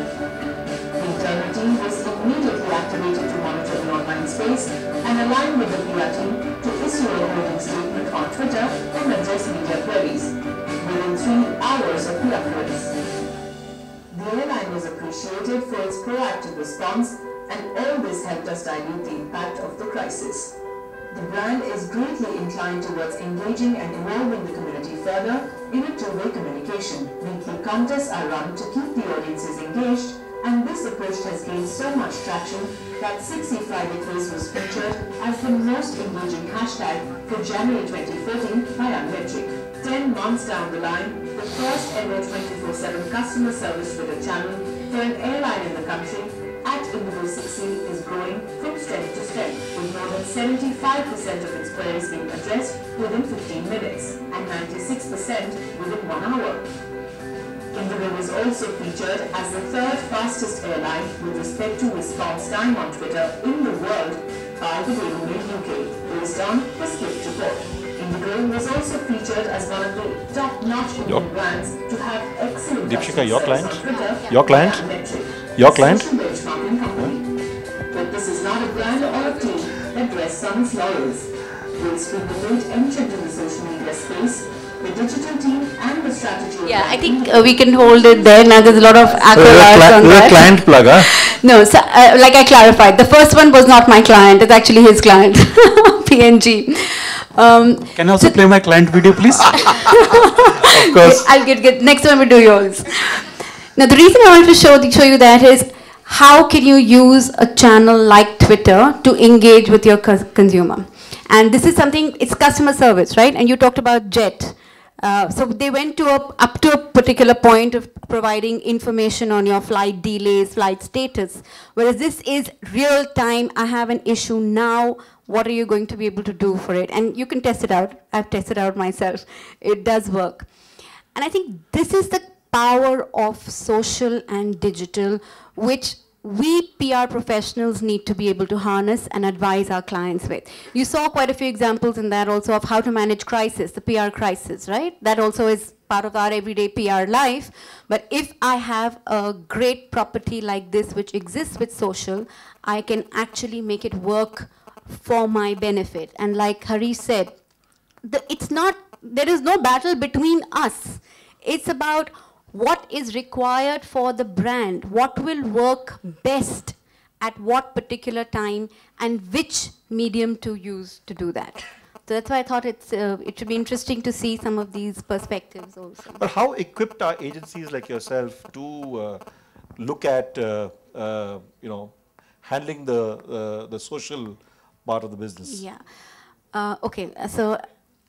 The internal team was immediately activated to monitor the online space and align with the PR team to issue a holding statement on Twitter and address media queries within 3 hours of the occurrence. The airline was appreciated for its proactive response, and all this helped us dilute the impact of the crisis. The brand is greatly inclined towards engaging and involving the community further in a two-way communication. Weekly contests are run to keep the audiences engaged, and this approach has gained so much traction that 60 Friday Quiz was featured as the most engaging hashtag for January 2014 by Unmetric. 10 months down the line, the first ever 24/7 customer service Twitter channel for an airline in the country at Indigo 60 is growing from strength to strength, with more than 75% of its queries being addressed within 15 minutes and 96% within 1 hour. Indigo was also featured as the third fastest airline with respect to response time on Twitter in the world by the Daily Mail UK, based on the Skift report. Indigo was also featured as one of the top-notch Indian brands to have excellent Deepshika, your customer client? service on Twitter Your client? by Metric, Your a client? social benchmarking company. But this is not a brand or a team that rests on its laurels. Whilst being a late entrant in the social media space, the digital team and the strategy of Yeah, I think we can hold it there. Now there's a lot of accolades on that. Client plug, huh? No, so, like I clarified, the first one was not my client. It's actually his client, PNG. Can I also play my client video, please? Of course. I'll get next one. We do yours. Now, the reason I wanted to show you that is how can you use a channel like Twitter to engage with your consumer, and this is something. It's customer service, right? And you talked about Jet. So they went to up to a particular point of providing information on your flight delays, flight status. Whereas this is real time. I have an issue now. What are you going to be able to do for it? And you can test it out. I've tested out myself. It does work. And I think this is the power of social and digital, which we PR professionals need to be able to harness and advise our clients with. You saw quite a few examples in that also of how to manage crisis, the PR crisis, right? That also is part of our everyday PR life. But if I have a great property like this, which exists with social, I can actually make it work for my benefit. And like Harish said, there is no battle between us. It's about what is required for the brand, what will work best at what particular time, and which medium to use to do that. So that's why I thought it should be interesting to see some of these perspectives also. But how equipped are agencies like yourself to look at handling the social part of the business? Yeah. Okay. So.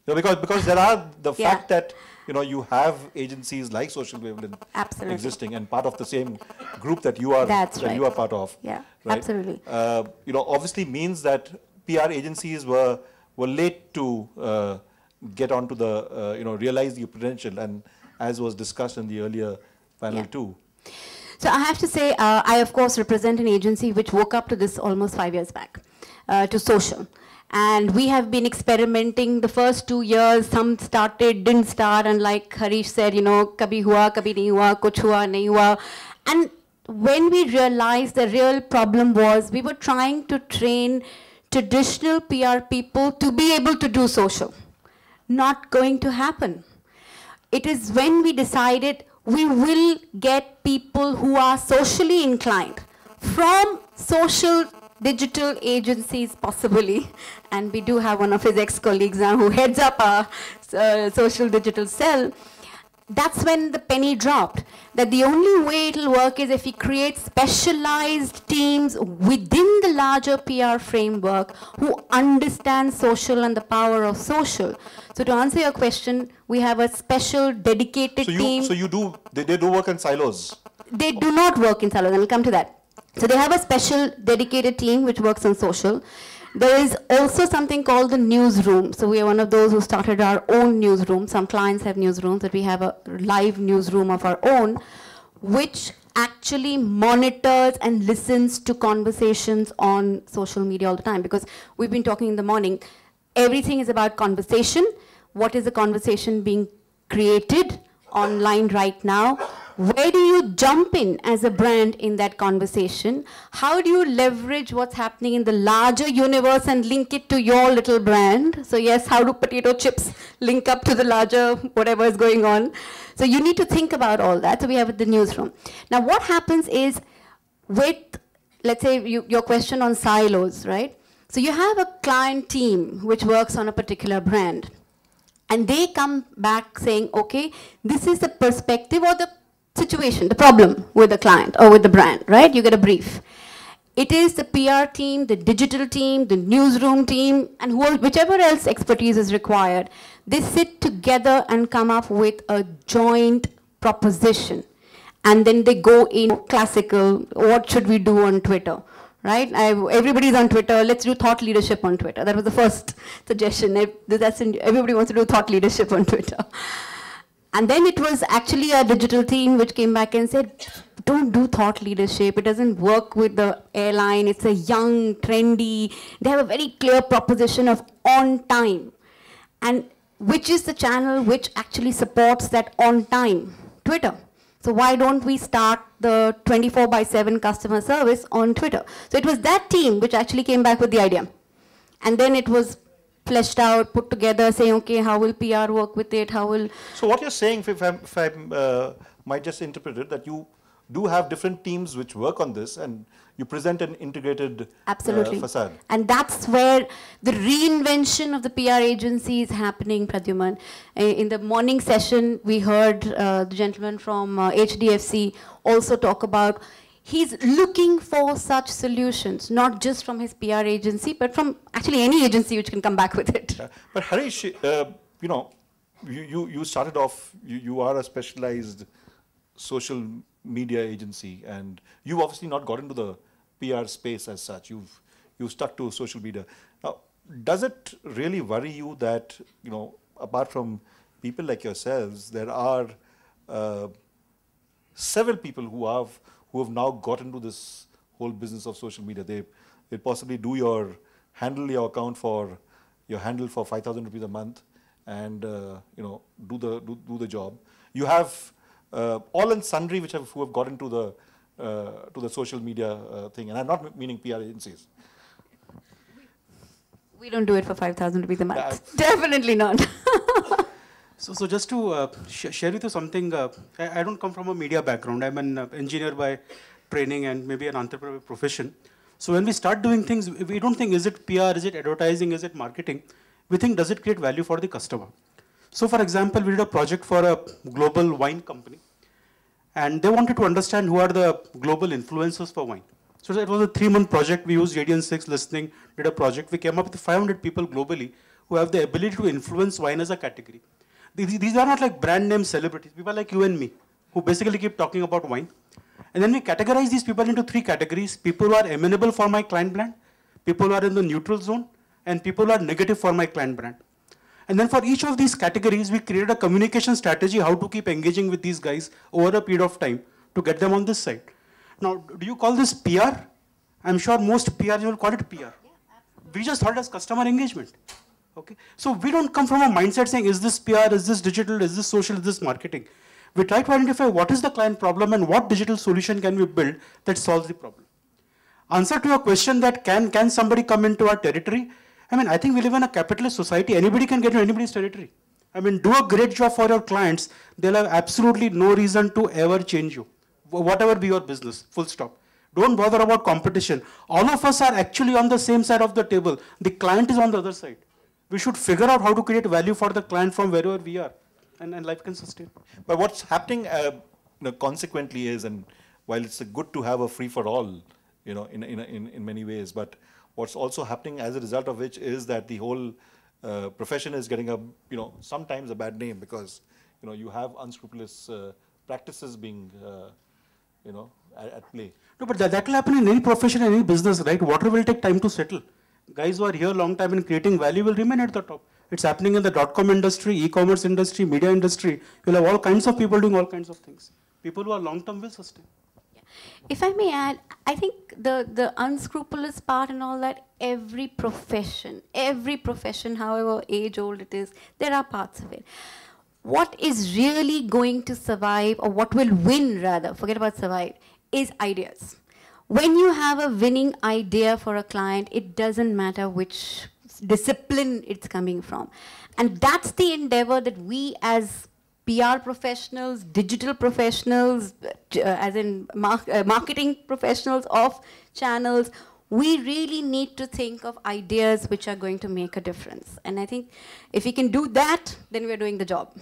Because there are the fact that you have agencies like Social Wavelength existing and part of the same group that you are you are part of. Yeah, right? absolutely. Obviously means that PR agencies were late to get onto the realize the potential, and as was discussed in the earlier panel too. So I have to say, I of course represent an agency which woke up to this almost 5 years back, to social. And we have been experimenting the first 2 years. Some started, didn't start, and like Harish said, kabhi hua, kabhi nahi hua, kuch hua, nahi hua. And when we realized the real problem was, we were trying to train traditional PR people to be able to do social. Not going to happen. It is when we decided we will get people who are socially inclined from social digital agencies possibly, and we do have one of his ex-colleagues now who heads up our social digital cell. That's when the penny dropped, that the only way it'll work is if we create specialized teams within the larger PR framework who understand social and the power of social. So to answer your question, we have a special dedicated team. So they do work in silos? They do not work in silos, and I'll come to that. So they have a special dedicated team which works on social. There is also something called the newsroom. So we are one of those who started our own newsroom. Some clients have newsrooms, but we have a live newsroom of our own, which actually monitors and listens to conversations on social media all the time. Because we've been talking in the morning, everything is about conversation. What is the conversation being created online right now? Where do you jump in as a brand in that conversation? How do you leverage what's happening in the larger universe and link it to your little brand? So yes, how do potato chips link up to the larger whatever is going on? So you need to think about all that. So we have the newsroom. Now what happens is with, let's say your question on silos, right? So you have a client team which works on a particular brand. And they come back saying, okay, this is the perspective or the situation, the problem with the client or with the brand, right? You get a brief. It is the PR team, the digital team, the newsroom team, and whichever else expertise is required. They sit together and come up with a joint proposition. And then they go in classical, what should we do on Twitter? Right? Everybody's on Twitter. Let's do thought leadership on Twitter. That was the first suggestion. Everybody wants to do thought leadership on Twitter. And then it was actually a digital team which came back and said, don't do thought leadership. It doesn't work with the airline. It's a young, trendy. They have a very clear proposition of on time. And which is the channel which actually supports that on time? Twitter. So why don't we start the 24/7 customer service on Twitter? So it was that team which actually came back with the idea. And then it was fleshed out, put together, saying, okay, how will PR work with it? How will... So what you're saying, if I might just interpret it, that you do have different teams which work on this and you present an integrated facade. And that's where the reinvention of the PR agency is happening, Pradyuman. In the morning session, we heard the gentleman from HDFC also talk about he's looking for such solutions, not just from his PR agency, but from actually any agency which can come back with it. But Harish, you know, you started off, you are a specialized social media agency, and you've obviously not got into the PR space as such. You've stuck to social media. Now, does it really worry you that, you know, apart from people like yourselves, there are several people who have now got into this whole business of social media? They possibly do your account for your handle for 5,000 rupees a month, and you know, do the job. You have all and sundry who have got into the social media thing, and I'm not meaning PR agencies. We don't do it for 5,000 rupees a month. Definitely not. So just to share with you something, I don't come from a media background. I'm an engineer by training and maybe an entrepreneur by profession. So when we start doing things, we don't think, is it PR, is it advertising, is it marketing? We think, does it create value for the customer? So for example, we did a project for a global wine company, and they wanted to understand who are the global influencers for wine. So it was a 3-month project. We used Radian 6 listening, did a project. We came up with 500 people globally who have the ability to influence wine as a category. These are not like brand name celebrities, people like you and me, who basically keep talking about wine. And then we categorize these people into 3 categories: people who are amenable for my client brand, people who are in the neutral zone, and people who are negative for my client brand. And then for each of these categories, we created a communication strategy, how to keep engaging with these guys over a period of time to get them on this side. Now, do you call this PR? I'm sure most PRs will call it PR. We just thought it as customer engagement. Okay? So we don't come from a mindset saying, is this PR, is this digital, is this social, is this marketing? We try to identify what is the client problem and what digital solution can we build that solves the problem. answer to your question that can somebody come into our territory? I mean, I think we live in a capitalist society. Anybody can get into anybody's territory. I mean, do a great job for your clients. They'll have absolutely no reason to ever change you. Whatever be your business, full stop. Don't bother about competition. All of us are actually on the same side of the table. The client is on the other side. We should figure out how to create value for the client from wherever we are. And life can sustain. But what's happening consequently is, and while it's good to have a free-for-all, in many ways, but what's also happening as a result of which is that the whole profession is getting sometimes a bad name because, you have unscrupulous practices being, at play. No, but that will happen in any profession, any business, right? Water will take time to settle. Guys who are here a long time and creating value will remain at the top. It's happening in the .com industry, e-commerce industry, media industry. You'll have all kinds of people doing all kinds of things. People who are long-term will sustain. If I may add, I think the unscrupulous part and all that, every profession, however age-old it is, there are parts of it. What is really going to survive, or what will win rather, forget about survive, is ideas. When you have a winning idea for a client, it doesn't matter which discipline it's coming from. And that's the endeavor that we as PR professionals, digital professionals, as in marketing professionals of channels, we really need to think of ideas which are going to make a difference. And I think if we can do that, then we're doing the job.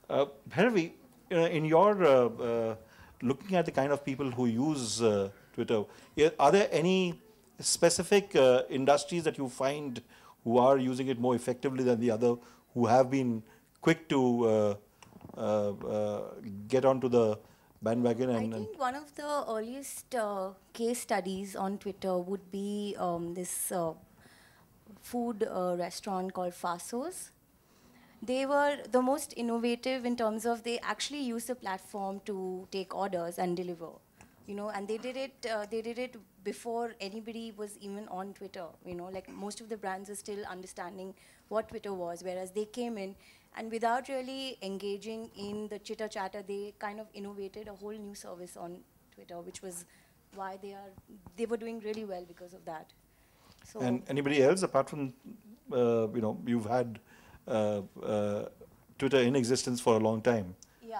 Bhairavi, in your looking at the kind of people who use Twitter, are there any specific industries that you find who are using it more effectively than the other, who have been quick to get onto the bandwagon? I think one of the earliest case studies on Twitter would be this food restaurant called Fasos. They were the most innovative in terms of they actually used the platform to take orders and deliver, and they did it before anybody was even on Twitter. Like most of the brands are still understanding what Twitter was, whereas they came in and without really engaging in the chitter chatter, they kind of innovated a whole new service on Twitter, which was why they were doing really well because of that. So and anybody else apart from you've had Twitter in existence for a long time. Yeah.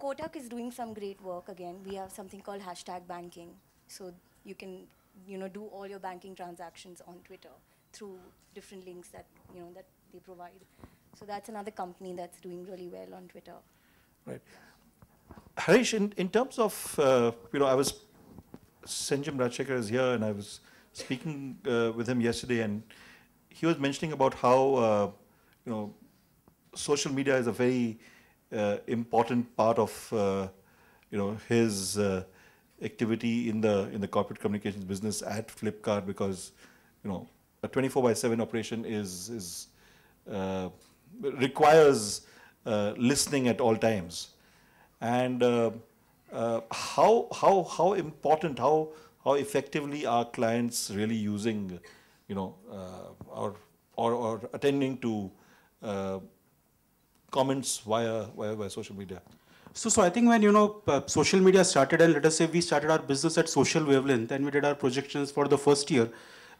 Kotak is doing some great work again. We have something called #banking. So you can, do all your banking transactions on Twitter through different links that, that they provide. So that's another company that's doing really well on Twitter. Right. Harish, in terms of, I was, Sanjim Rajshekar is here and I was speaking with him yesterday, and he was mentioning about how social media is a very important part of his activity in the corporate communications business at Flipkart, because a 24/7 operation is requires listening at all times, and how important, how effectively are clients really using, or attending to comments via social media? So I think when social media started, and let us say we started our business at Social Wavelength and we did our projections for the first year,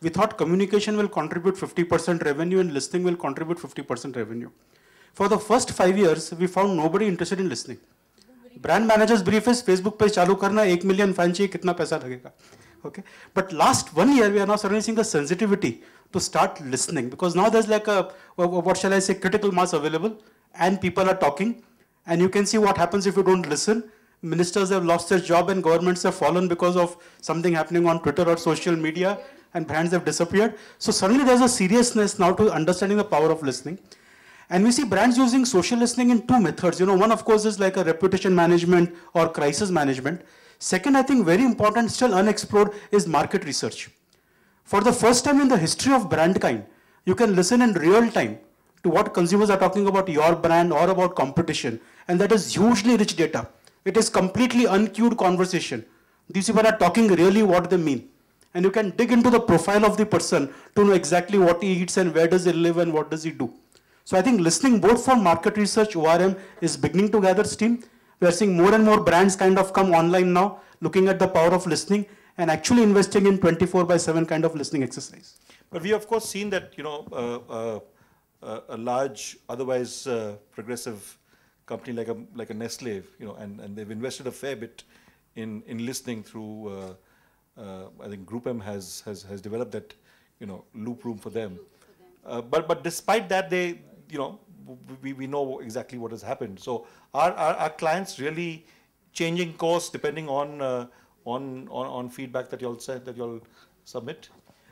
we thought communication will contribute 50% revenue and listening will contribute 50% revenue. For the first 5 years, we found nobody interested in listening. Brand manager's brief is Facebook page चालू करना, 1 million fan चाहिए, कितना पैसा लगेगा? Okay. But last 1 year, we are now suddenly seeing the sensitivity to start listening, because now there's like a, what shall I say, critical mass available, and people are talking, and you can see what happens if you don't listen. Ministers have lost their job and governments have fallen because of something happening on Twitter or social media, and brands have disappeared. So suddenly there's a seriousness now to understanding the power of listening. And we see brands using social listening in 2 methods. One, of course, is like a reputation management or crisis management. Second, I think very important, still unexplored, is market research. For the first time in the history of brandkind, you can listen in real time to what consumers are talking about your brand or about competition. And that is hugely rich data. It is completely uncued conversation. These people are talking really what they mean. And you can dig into the profile of the person to know exactly what he eats and where does he live and what does he do. So I think listening both for market research, ORM, is beginning to gather steam. We are seeing more and more brands kind of come online now, looking at the power of listening and actually investing in 24/7 kind of listening exercise. But we have, of course, seen that, a large, otherwise progressive company like a Nestle, and they've invested a fair bit in listening through, I think Group M has developed that, loop room for them. But despite that, they, we know exactly what has happened. So are clients really changing course depending on feedback that you'll submit?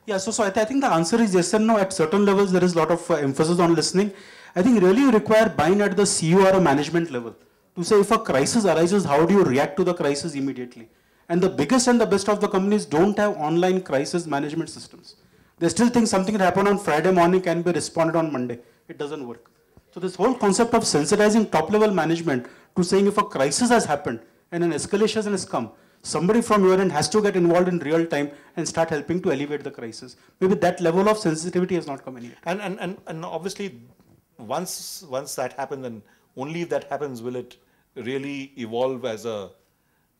Yeah, so I think the answer is yes and no. At certain levels, there is a lot of emphasis on listening. I think really you require buy-in at the CEO or a management level to say if a crisis arises, how do you react to the crisis immediately? And the biggest and the best of the companies don't have online crisis management systems. They still think something that happened on Friday morning can be responded on Monday. It doesn't work. So this whole concept of sensitizing top-level management to saying if a crisis has happened and an escalation has come, somebody from your end has to get involved in real time and start helping to alleviate the crisis. Maybe that level of sensitivity has not come in yet. And obviously, once that happens, and only if that happens will it really evolve as a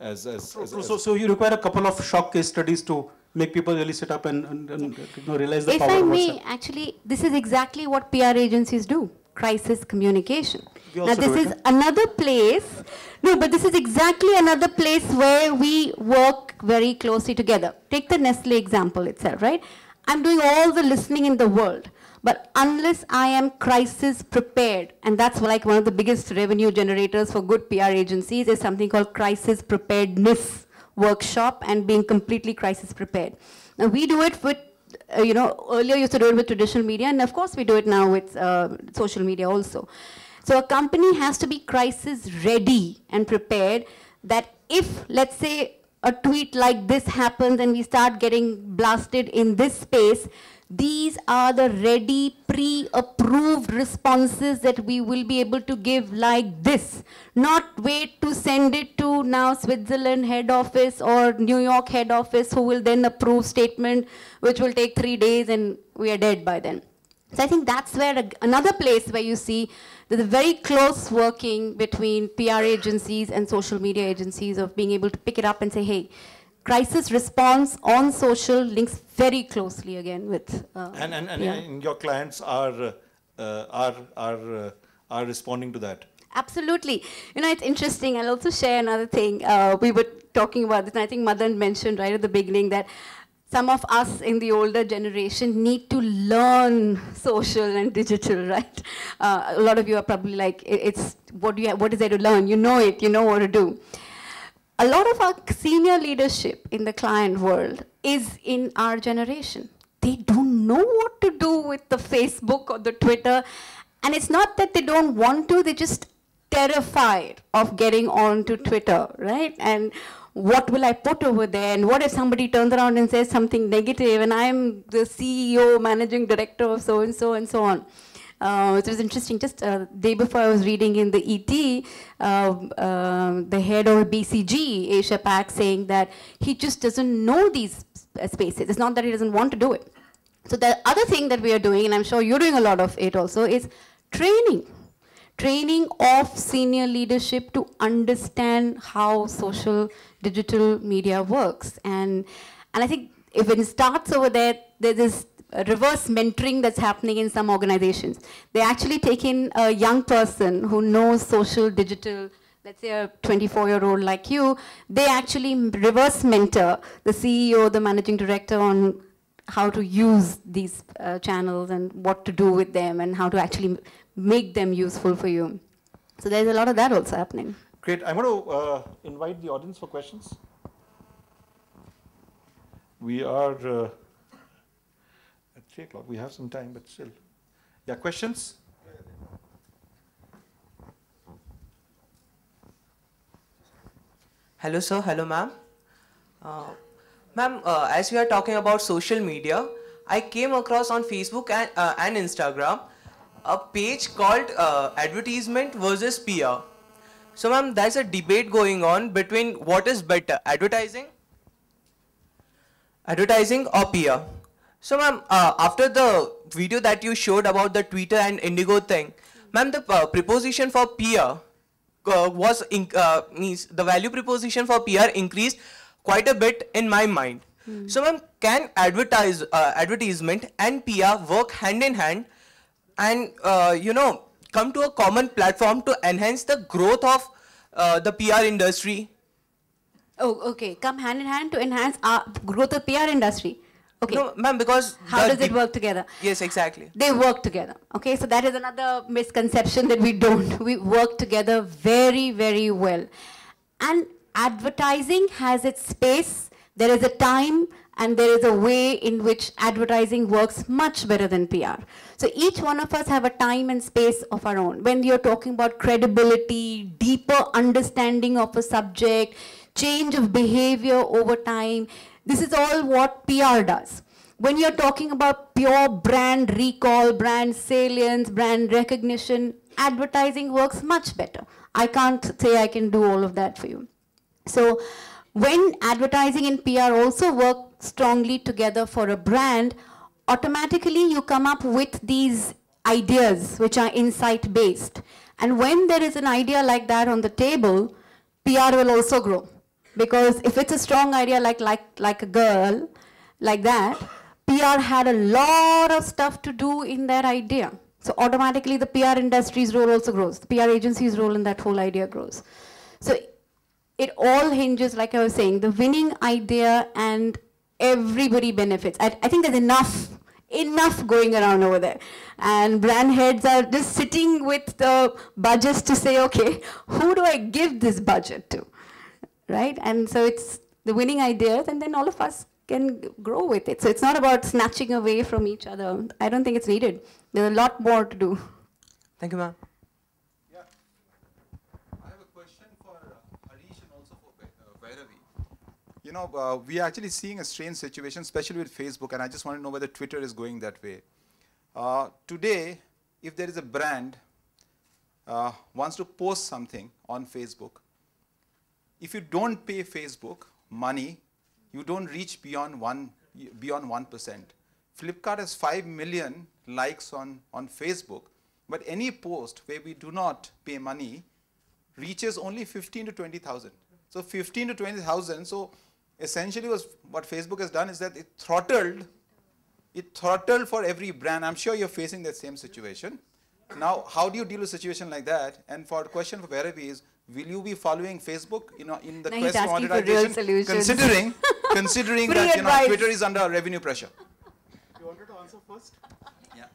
So you require a couple of shock case studies to make people really sit up and realize the power of what's happening. Actually, this is exactly what PR agencies do. Crisis communication. Now also this do it, is another place, but this is exactly another place where we work very closely together. Take the Nestle example itself, right? I'm doing all the listening in the world, but unless I am crisis prepared, and that's like one of the biggest revenue generators for good PR agencies is something called crisis preparedness workshop and being completely crisis prepared. Now we do it with earlier used to do it with traditional media, and of course we do it now with social media also. So a company has to be crisis ready and prepared that if, let's say, a tweet like this happens and we start getting blasted in this space, these are the ready, pre-approved responses that we will be able to give like this. Not wait to send it to now Switzerland head office or New York head office who will then approve statement which will take 3 days and we are dead by then. So I think that's where another place where you see there's a very close working between PR agencies and social media agencies of being able to pick it up and say, hey, crisis response on social links very closely again with and your clients are responding to that. Absolutely. It's interesting. I'll also share another thing. We were talking about this, and I think Madan mentioned right at the beginning that some of us in the older generation need to learn social and digital, right? A lot of you are probably like, it's what is there to learn? You know it, you know what to do. A lot of our senior leadership in the client world is in our generation. They don't know what to do with the Facebook or the Twitter. And it's not that they don't want to, they're just terrified of getting onto Twitter, right? And what will I put over there? And what if somebody turns around and says something negative and I'm the CEO, managing director of so-and-so and so on. It was interesting, just day before I was reading in the ET, the head of BCG, Asia Pac, saying that he just doesn't know these spaces. It's not that he doesn't want to do it. So the other thing that we are doing, and I'm sure you're doing a lot of it also, is training. Training of senior leadership to understand how social digital media works. And I think if it starts over there, there's this reverse mentoring that's happening in some organizations. They actually take in a young person who knows social digital, let's say a 24-year-old like you, they actually reverse mentor the CEO, the managing director on how to use these channels and what to do with them and how to actually make them useful for you. So there's a lot of that also happening. Great. I'm going to invite the audience for questions. We are at 3 o'clock. We have some time, but still. Yeah, questions? Hello, sir. Hello, ma'am. Ma'am, as we are talking about social media, I came across on Facebook and Instagram a page called advertisement versus PR. So, ma'am, there's a debate going on between what is better, advertising or PR. So, ma'am, after the video that you showed about the Twitter and Indigo thing, ma'am, the preposition for PR means the value proposition for PR increased quite a bit in my mind. So ma'am, can advertisement and PR work hand in hand and come to a common platform to enhance the growth of the PR industry? Oh, okay. Come hand in hand to enhance our growth of PR industry. Okay. No, ma'am, because how does it work together? Yes, exactly. They work together. Okay, so that is another misconception that we don't. We work together very, very well. And advertising has its space. There is a time and there is a way in which advertising works much better than PR. So each one of us have a time and space of our own. When you're talking about credibility, deeper understanding of a subject, change of behavior over time, this is all what PR does. When you're talking about pure brand recall, brand salience, brand recognition, advertising works much better. I can't say I can do all of that for you. So when advertising and PR also work strongly together for a brand, automatically you come up with these ideas which are insight based. And when there is an idea like that on the table, PR will also grow. Because if it's a strong idea like a girl, like that, PR had a lot of stuff to do in that idea. So automatically the PR industry's role also grows. The PR agency's role in that whole idea grows. So it all hinges, like I was saying, the winning idea and everybody benefits. I think there's enough going around over there. And brand heads are just sitting with the budgets to say, okay, who do I give this budget to? Right? And so it's the winning ideas, and then all of us can grow with it. So it's not about snatching away from each other. I don't think it's needed. There's a lot more to do. Thank you, ma'am. Yeah. I have a question for Harish and also for Bhairavi. You know, we are actually seeing a strange situation, especially with Facebook, and I just want to know whether Twitter is going that way. Today, if there is a brand wants to post something on Facebook, if you don't pay Facebook money, you don't reach beyond 1%. Flipkart has 5 million likes on Facebook, but any post where we do not pay money reaches only 15 to 20,000. So 15 to 20,000. So essentially what Facebook has done is that it throttled for every brand. I'm sure you're facing that same situation. Now, how do you deal with a situation like that? And for the question for Bhairavi is, will you be following Facebook in the quest for monetization, considering that Twitter is under revenue pressure? You wanted to answer first? Yeah.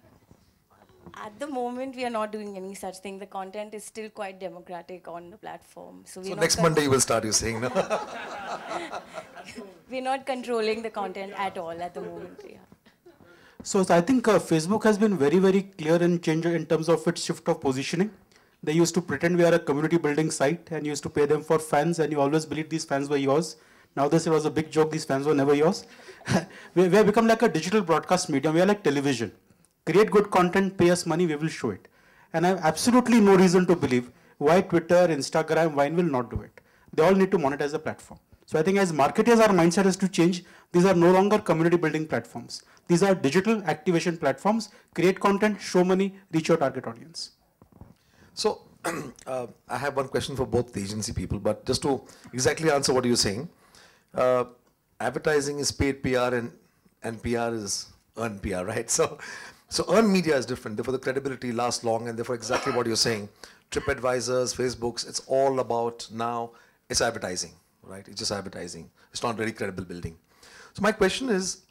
At the moment, we are not doing any such thing. The content is still quite democratic on the platform. So next Monday you will start, you saying, no? We're not controlling the content at all at the moment. Yeah. So I think Facebook has been very, very clear and changed in terms of its shift of positioning. They used to pretend we are a community building site and used to pay them for fans, and you always believed these fans were yours. Now this was a big joke, these fans were never yours. we have become like a digital broadcast medium. We are like television. Create good content, pay us money, we will show it. And I have absolutely no reason to believe why Twitter, Instagram, Vine will not do it. They all need to monetize the platform. So I think as marketers, our mindset has to change. These are no longer community building platforms. These are digital activation platforms. Create content, show money, reach your target audience. So I have one question for both the agency people, but just to exactly answer what you're saying, advertising is paid PR and PR is earned PR, right? So earned media is different. Therefore, the credibility lasts long, and therefore exactly what you're saying, TripAdvisors, Facebooks, it's all about now, it's advertising, right? It's just advertising. It's not really credible building. So my question is,